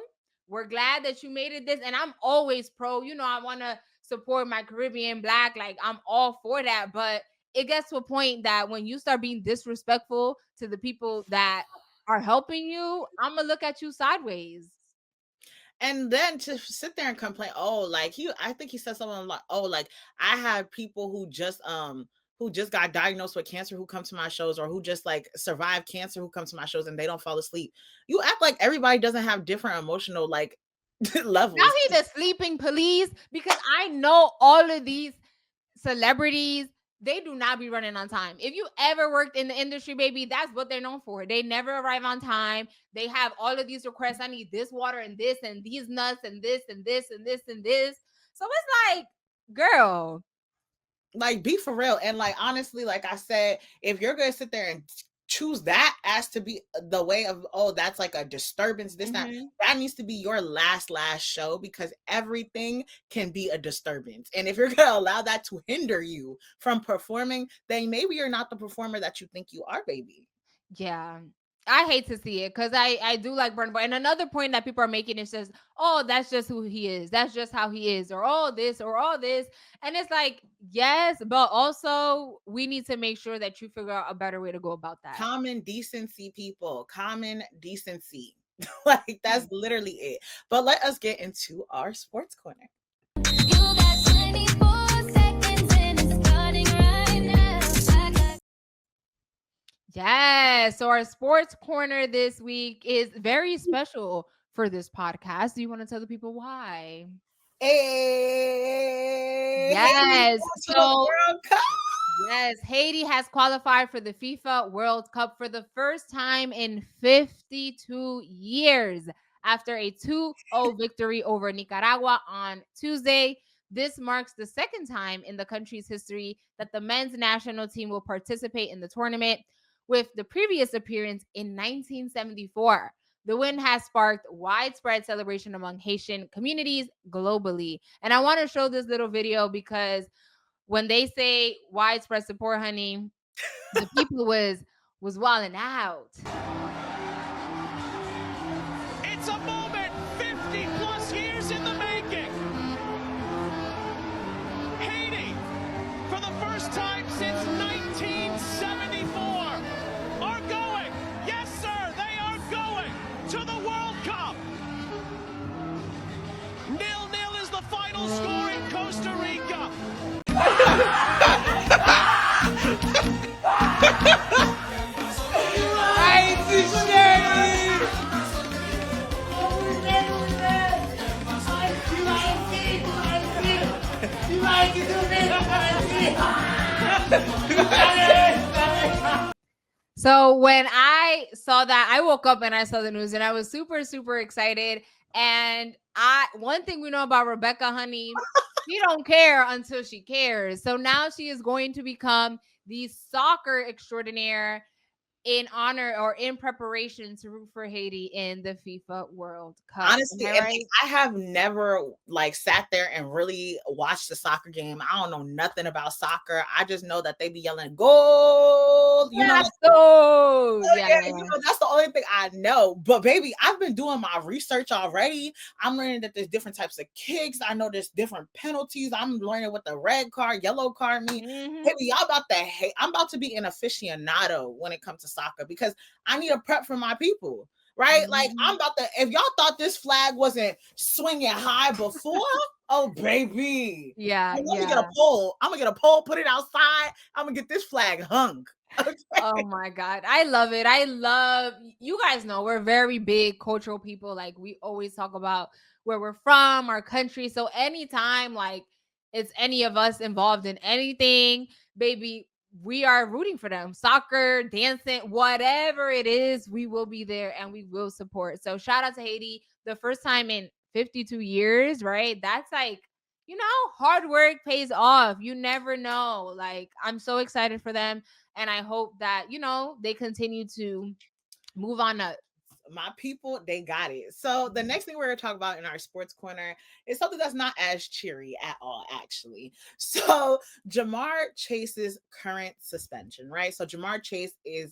We're glad that you made it this. And I'm always pro, you know, I want to support my Caribbean Black. Like I'm all for that. But it gets to a point that when you start being disrespectful to the people that are helping you, I'm gonna look at you sideways. And then to sit there and complain, I think he said something like, like I have people who just got diagnosed with cancer who come to my shows, or who just like survived cancer who come to my shows and they don't fall asleep. You act like everybody doesn't have different emotional like levels. Now he the sleeping police, because I know all of these celebrities, they do not be running on time. If you ever worked in the industry, baby, that's what they're known for. They never arrive on time. They have all of these requests. I need this water and this and these nuts and this and this and this and this. So it's like, girl, like, be for real. And like, honestly, like I said, if you're gonna sit there and choose that as to be the way of, that's like a disturbance, that needs to be your last show, because everything can be a disturbance. And if you're gonna allow that to hinder you from performing, then maybe you're not the performer that you think you are, baby. Yeah. I hate to see it, because I do like Burna Boy. And another point that people are making is just, that's just who he is. That's just how he is, or all this, or all this. And it's like, yes, but also we need to make sure that you figure out a better way to go about that. Common decency, people. Common decency. Like, that's literally it. But let us get into our sports corner. You got 24 seconds and it's starting right now. Yes. So our sports corner this week is very special for this podcast. Do you want to tell the people why? Yes. So World Cup. Yes, Haiti has qualified for the FIFA World Cup for the first time in 52 years after a 2-0 victory over Nicaragua on Tuesday. This marks the second time in the country's history that the men's national team will participate in the tournament, with the previous appearance in 1974. The win has sparked widespread celebration among Haitian communities globally. And I want to show this little video because when they say widespread support, honey, the people was wilding out. It's a moment 50 plus years in the making. Haiti, for the first time since 1974, are going, yes sir, they are going to the World Cup. 0-0 is the final score in Costa Rica. So when I saw that, I woke up and I saw the news and I was super, super excited. And one thing we know about Rebecca, honey, she don't care until she cares. So now she is going to become the soccer extraordinaire in honor or in preparation to root for Haiti in the FIFA World Cup. Honestly, I have never like sat there and really watched the soccer game. I don't know nothing about soccer. I just know that they be yelling goal. You know, that's the only thing I know. But baby, I've been doing my research already. I'm learning that there's different types of kicks. I know there's different penalties. I'm learning what the red card, yellow card mean. Baby, y'all about to hate. I'm about to be an aficionado when it comes to soccer, because I need a prep for my people, right? Like, I'm about to, if y'all thought this flag wasn't swinging high before, oh baby, I'm gonna get a pole, put it outside, I'm gonna get this flag hung. Okay. Oh my God, I love it. You guys know we're very big cultural people. Like, we always talk about where we're from, our country. So anytime like it's any of us involved in anything, baby, we are rooting for them. Soccer, dancing, whatever it is, we will be there and we will support. So shout out to Haiti. The first time in 52 years, right? That's like, hard work pays off. You never know. Like, I'm so excited for them. And I hope that, they continue to move on up. My people, they got it. So the next thing we're going to talk about in our sports corner is something that's not as cheery at all, actually. Jamarrchase's current suspension, right? So Jamarrchase's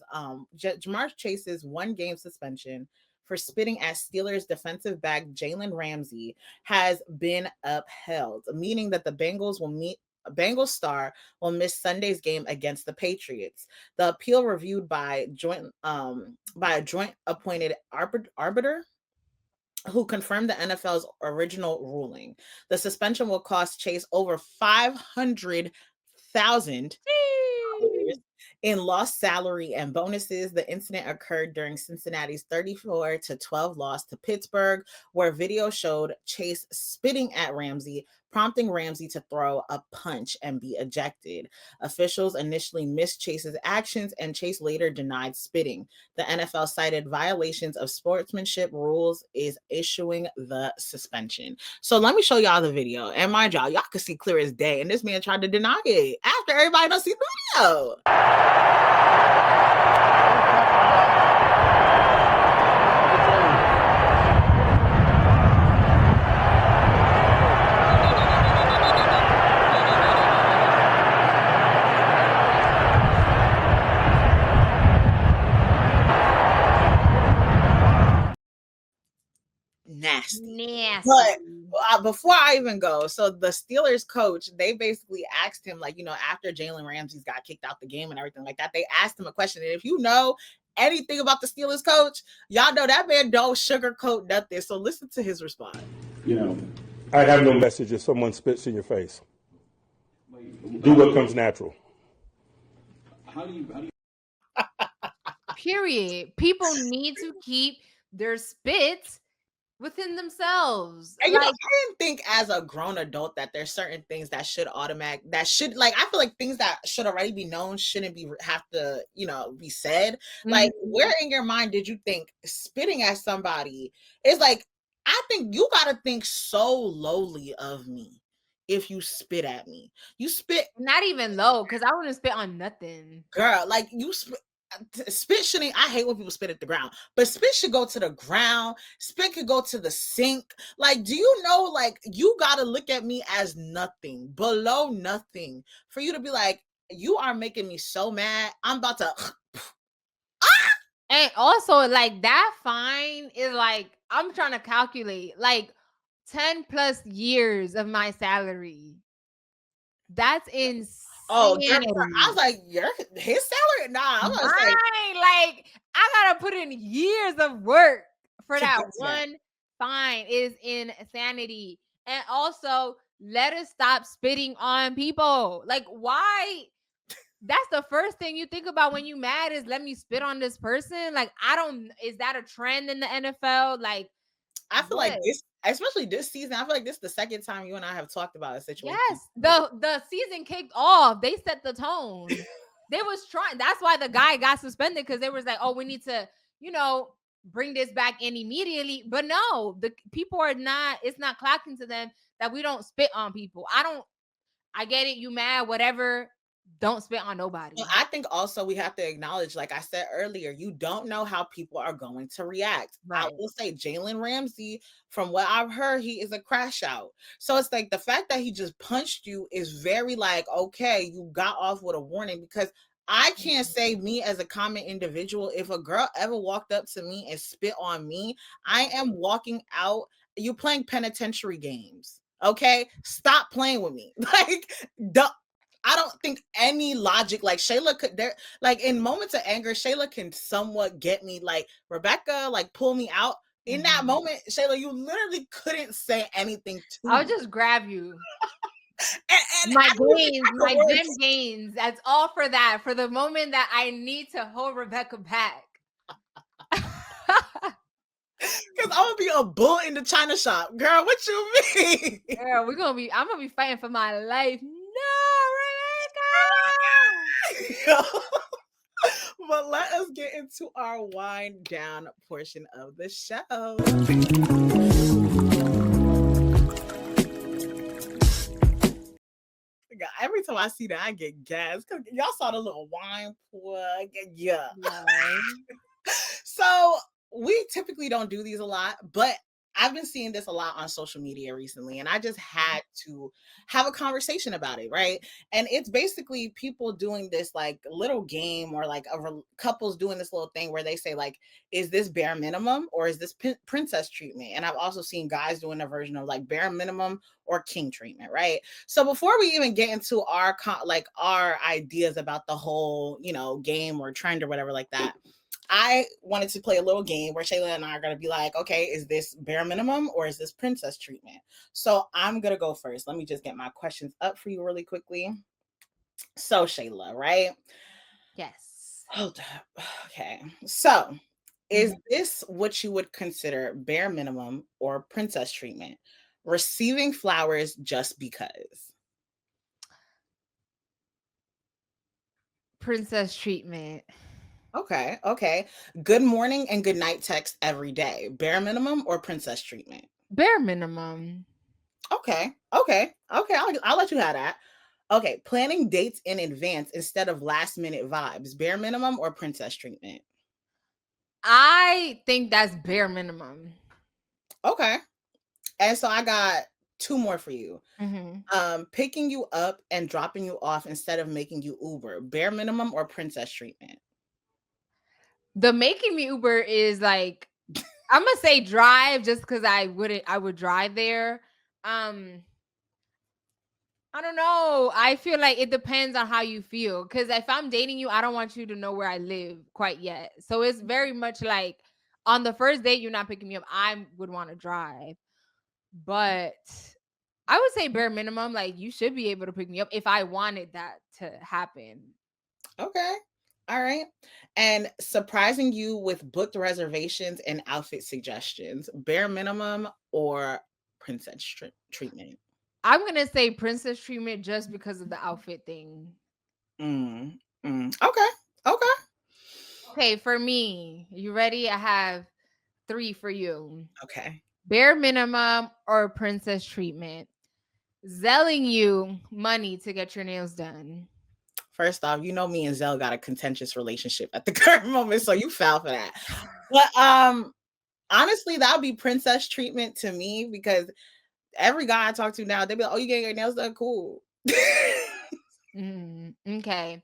1-game suspension for spitting at Steelers defensive back Jalen Ramsey has been upheld, meaning that the Bengals will Bengals star will miss Sunday's game against the Patriots. The appeal reviewed by a joint appointed arbiter who confirmed the NFL's original ruling. The suspension will cost Chase over $500,000 in lost salary and bonuses. The incident occurred during Cincinnati's 34-12 loss to Pittsburgh, where video showed Chase spitting at Ramsey, prompting Ramsey to throw a punch and be ejected. Officials initially missed Chase's actions, and Chase later denied spitting. The NFL cited violations of sportsmanship rules is issuing the suspension. So let me show y'all the video. And mind y'all can see clear as day. And this man tried to deny it after everybody done see the video. Nasty. But before I even go, so the Steelers coach, they basically asked him, like, after Jalen Ramsey got kicked out the game and everything like that, they asked him a question. And if you know anything about the Steelers coach, y'all know that man don't sugarcoat nothing. So listen to his response. I have no message if someone spits in your face. Do what comes natural. How do you Period. People need to keep their spits within themselves. And I didn't think as a grown adult that there's certain things that should I feel like things that should already be known shouldn't have to be said. Like, where in your mind did you think spitting at somebody is like, I think you gotta think so lowly of me if you spit at me. You spit not even low, because I wouldn't spit on nothing. Girl, like you spit shouldn't. I hate when people spit at the ground, but spit should go to the ground. Spit could go to the sink. Like, do you know, like, you gotta look at me as nothing, below nothing, for you to be like, you are making me so mad. I'm about to And also, like, that fine is like, I'm trying to calculate like 10 plus years of my salary. That's insane. Oh, I was like, his salary? Nah, I'm gonna say, like, I gotta put in years of work for that one fine. Is insanity. And also, let us stop spitting on people. Like, why? That's the first thing you think about when you mad is, let me spit on this person. Like, is that a trend in the NFL? Like, I feel like this, especially this season, I feel like this is the second time you and I have talked about a situation. Yes, the season kicked off. They set the tone. They was trying. That's why the guy got suspended, because they was like, oh, we need to, bring this back in immediately. But no, the people are not. It's not clocking to them that we don't spit on people. I get it. You mad? Whatever. Don't spit on nobody. I think also we have to acknowledge, like I said earlier, you don't know how people are going to react. Right. I will say Jalen Ramsey, from what I've heard, he is a crash out. So it's like the fact that he just punched you is very like, okay, you got off with a warning, because I can't say me as a common individual, if a girl ever walked up to me and spit on me, I am walking out. You're playing penitentiary games. Okay? Stop playing with me. Like, I don't think any logic, like Shayla could, like in moments of anger, Shayla can somewhat get me, like Rebecca, like pull me out. In that moment, Shayla, you literally couldn't say anything to me. I'll just grab you. and my gains. That's all for that. For the moment that I need to hold Rebecca back. Because I'm gonna be a bull in the China shop. Girl, what you mean? Girl, I'm gonna be fighting for my life. No, But let us get into our wind down portion of the show. Every time I see that, I get gas. Y'all saw the little wine plug. Yeah. So we typically don't do these a lot, but I've been seeing this a lot on social media recently, and I just had to have a conversation about it, right? And it's basically people doing this like little game, or like couples doing this little thing where they say like, is this bare minimum or is this princess treatment? And I've also seen guys doing a version of like bare minimum or king treatment, right? So before we even get into our our ideas about the whole, game or trend or whatever like that, I wanted to play a little game where Shayla and I are going to be like, okay, is this bare minimum or is this princess treatment? So I'm going to go first. Let me just get my questions up for you really quickly. So Shayla, right? Yes. Hold up. Okay. So is this what you would consider bare minimum or princess treatment? Receiving flowers just because? Princess treatment. Okay. Good morning and good night text every day. Bare minimum or princess treatment? Bare minimum. Okay. I'll let you have that. Okay. Planning dates in advance instead of last minute vibes. Bare minimum or princess treatment? I think that's bare minimum. Okay. And so I got two more for you. Picking you up and dropping you off instead of making you Uber. Bare minimum or princess treatment? The making me Uber is like, I'm gonna say drive just because I would drive there. I don't know. I feel like it depends on how you feel. Because if I'm dating you, I don't want you to know where I live quite yet. So it's very much like on the first date, you're not picking me up. I would want to drive. But I would say bare minimum, like you should be able to pick me up if I wanted that to happen. Okay. All right. And surprising you with booked reservations and outfit suggestions. Bare minimum or princess treatment? I'm going to say princess treatment just because of the outfit thing. Okay. Okay, for me, you ready? I have 3 for you. Okay. Bare minimum or princess treatment. Zelling you money to get your nails done. First off, me and Zell got a contentious relationship at the current moment, so you fell for that. But honestly, that would be princess treatment to me, because every guy I talk to now, they be like, oh, you getting your nails done? Cool. Okay.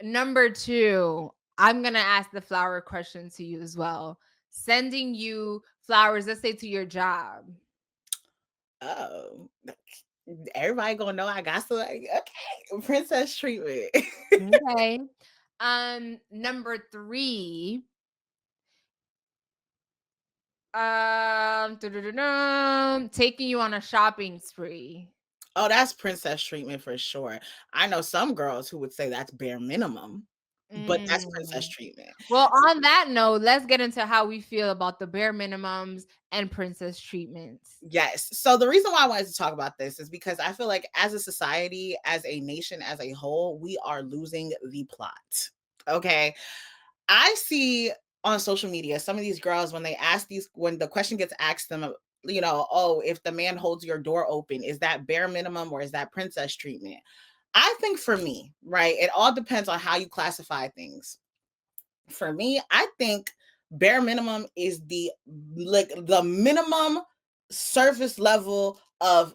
Number 2, I'm going to ask the flower question to you as well. Sending you flowers, let's say to your job. Oh, everybody gonna know I got some. Okay, princess treatment. Okay. Number 3. Taking you on a shopping spree. Oh, that's princess treatment for sure. I know some girls who would say that's bare minimum, but that's princess treatment. Well, on that note, let's get into how we feel about the bare minimums and princess treatments. Yes. So the reason why I wanted to talk about this is because I feel like as a society, as a nation, as a whole, we are losing the plot. Okay. I see on social media some of these girls, when the question gets asked them, oh, if the man holds your door open, is that bare minimum or is that princess treatment? I think for me, right, it all depends on how you classify things. For me, I think bare minimum is the minimum surface level of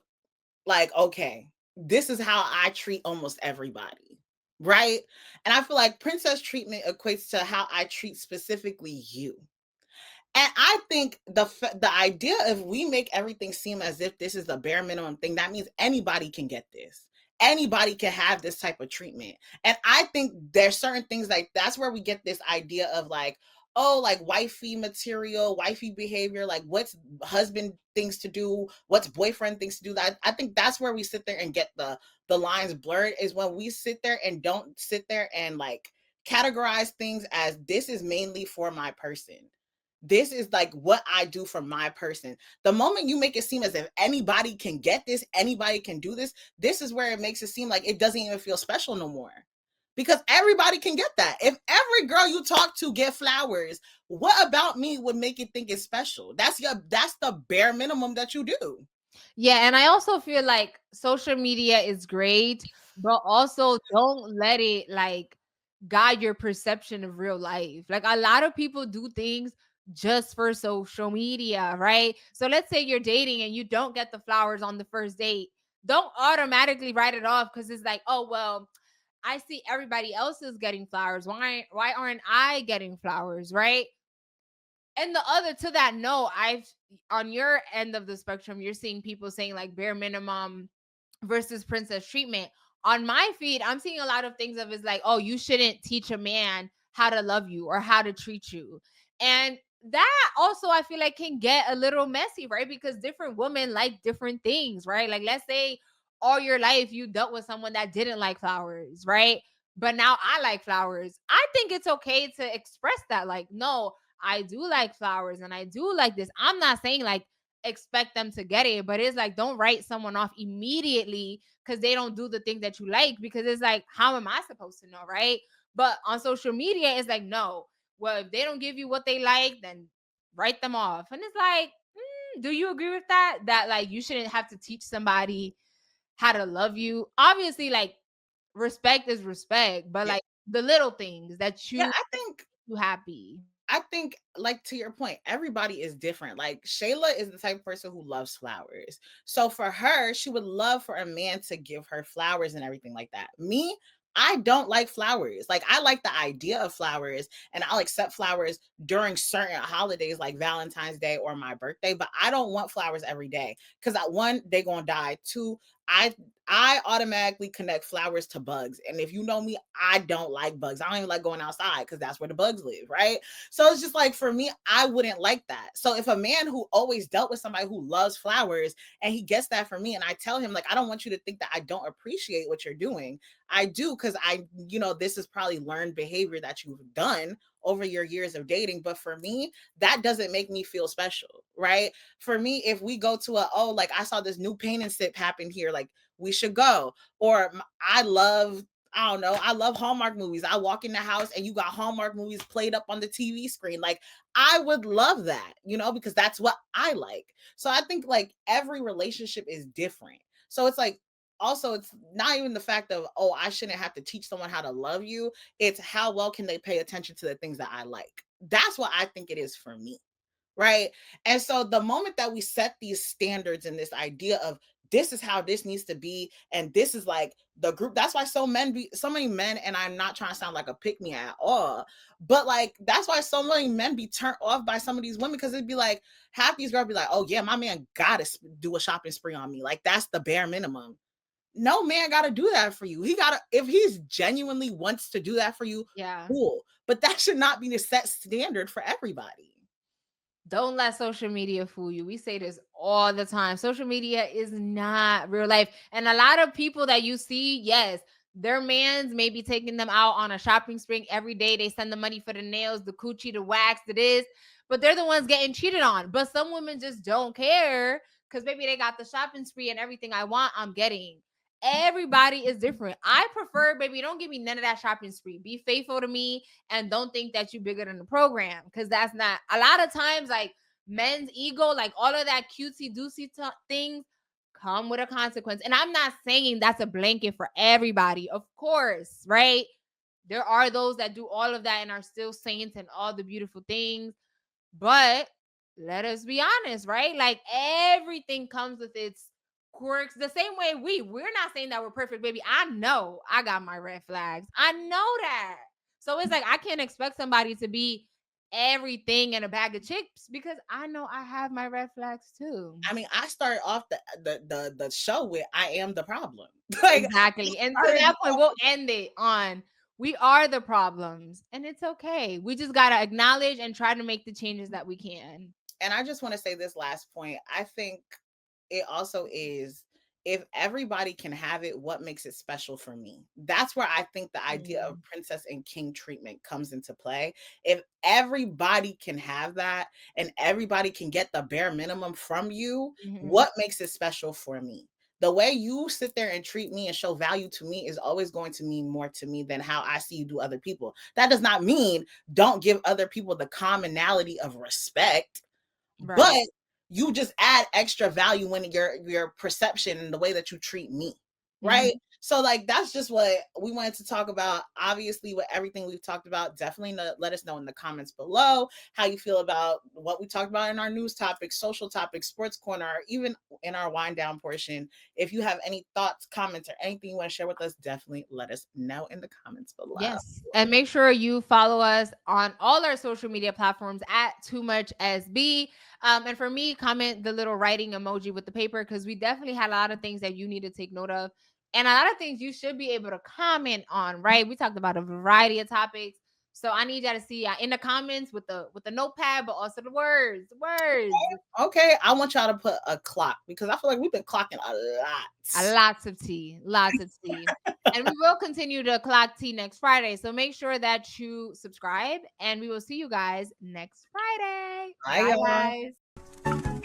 like, okay, this is how I treat almost everybody, right? And I feel like princess treatment equates to how I treat specifically you. And I think the idea of we make everything seem as if this is the bare minimum thing, that means anybody can get this. Anybody can have this type of treatment. And I think there's certain things like that's where we get this idea of like, oh, like wifey material, wifey behavior, like what's husband things to do, what's boyfriend things to do. I think that's where we sit there and get the lines blurred, is when we sit there and don't sit there and like categorize things as this is mainly for my person. This is like what I do for my person. The moment you make it seem as if anybody can get this, anybody can do this, this is where it makes it seem like it doesn't even feel special no more. Because everybody can get that. If every girl you talk to get flowers, what about me would make you think it's special? That's the bare minimum that you do. Yeah, and I also feel like social media is great, but also don't let it like guide your perception of real life. Like a lot of people do things just for social media, right? So let's say you're dating and you don't get the flowers on the first date. Don't automatically write it off because it's like, oh well, I see everybody else is getting flowers. Why aren't I getting flowers, right? And the other to that note, I've on your end of the spectrum, you're seeing people saying like bare minimum versus princess treatment. On my feed, I'm seeing a lot of things of is like, oh, you shouldn't teach a man how to love you or how to treat you. And that also I feel like can get a little messy, right? Because different women like different things, right? Like let's say all your life you dealt with someone that didn't like flowers, right? But now I like flowers. I think it's okay to express that like, no, I do like flowers and I do like this. I'm not saying like expect them to get it, but it's like don't write someone off immediately because they don't do the thing that you like, because it's like, how am I supposed to know, right? But on social media, it's like, no, well, if they don't give you what they like, then write them off. And it's like, do you agree with that? That like you shouldn't have to teach somebody how to love you. Obviously, like respect is respect, but like the little things that you I think you happy. I think, like, to your point, everybody is different. Like, Shayla is the type of person who loves flowers. So for her, she would love for a man to give her flowers and everything like that. Me, I don't like flowers. Like, I like the idea of flowers and I'll accept flowers during certain holidays like Valentine's Day or my birthday, but I don't want flowers every day because one, they gonna die. Two, I automatically connect flowers to bugs. And if you know me, I don't like bugs. I don't even like going outside because that's where the bugs live, right? So it's just like, for me, I wouldn't like that. So if a man who always dealt with somebody who loves flowers and he gets that from me and I tell him, like, I don't want you to think that I don't appreciate what you're doing. I do, because this is probably learned behavior that you've done over your years of dating. But for me, that doesn't make me feel special, right? For me, if we go to like I saw this new paint and sip happen here, like we should go. Or I love Hallmark movies. I walk in the house and you got Hallmark movies played up on the TV screen. Like, I would love that, because that's what I like. So I think like every relationship is different. So it's like, also, it's not even the fact of, I shouldn't have to teach someone how to love you. It's how well can they pay attention to the things that I like. That's what I think it is for me. Right. And so the moment that we set these standards and this idea of this is how this needs to be, and this is like the group, that's why so many men, and I'm not trying to sound like a pick me at all, but like that's why so many men be turned off by some of these women, because it'd be like half these girls be like, oh yeah, my man gotta do a shopping spree on me. Like, that's the bare minimum. No man gotta do that for you. If he's genuinely wants to do that for you, Yeah. cool. But that should not be the set standard for everybody. Don't let social media fool you. We say this all the time. Social media is not real life. And a lot of people that you see, yes, their mans may be taking them out on a shopping spree every day. They send the money for the nails, the coochie, the wax, it is. But they're the ones getting cheated on. But some women just don't care because maybe they got the shopping spree and everything I want, I'm getting. Everybody is different. I prefer, baby, don't give me none of that shopping spree. Be faithful to me and don't think that you're bigger than the program, because that's not. A lot of times, like men's ego, like all of that cutesy doocy things come with a consequence. And I'm not saying that's a blanket for everybody. Of course, right? There are those that do all of that and are still saints and all the beautiful things. But let us be honest, right? Like everything comes with its quirks. The same way we're not saying that we're perfect, baby. I know I got my red flags. I know that. So it's like I can't expect somebody to be everything in a bag of chips because I know I have my red flags too. I mean, I started off the show with "I am the problem." Like, exactly. And to that point, we'll end it on we are the problems, and it's okay. We just gotta acknowledge and try to make the changes that we can. And I just want to say this last point. I think it also is, if everybody can have it, what makes it special for me? That's where I think the idea of princess and king treatment comes into play. If everybody can have that and everybody can get the bare minimum from you, what makes it special for me? The way you sit there and treat me and show value to me is always going to mean more to me than how I see you do other people. That does not mean don't give other people the commonality of respect, but you just add extra value when your perception and the way that you treat me, right? So like that's just what we wanted to talk about. Obviously, with everything we've talked about, definitely let us know in the comments below how you feel about what we talked about in our news topics, social topics, sports corner, or even in our wind down portion. If you have any thoughts, comments, or anything you want to share with us, definitely let us know in the comments below. Yes. And make sure you follow us on all our social media platforms at toomuchsb. And for me, comment the little writing emoji with the paper, because we definitely had a lot of things that you need to take note of. And a lot of things you should be able to comment on, right? We talked about a variety of topics. So I need y'all to see in the comments with the notepad, but also the words. Okay. I want y'all to put a clock, because I feel like we've been clocking a lot. Lots of tea. And we will continue to clock tea next Friday. So make sure that you subscribe, and we will see you guys next Friday. Bye, Bye y'all. guys.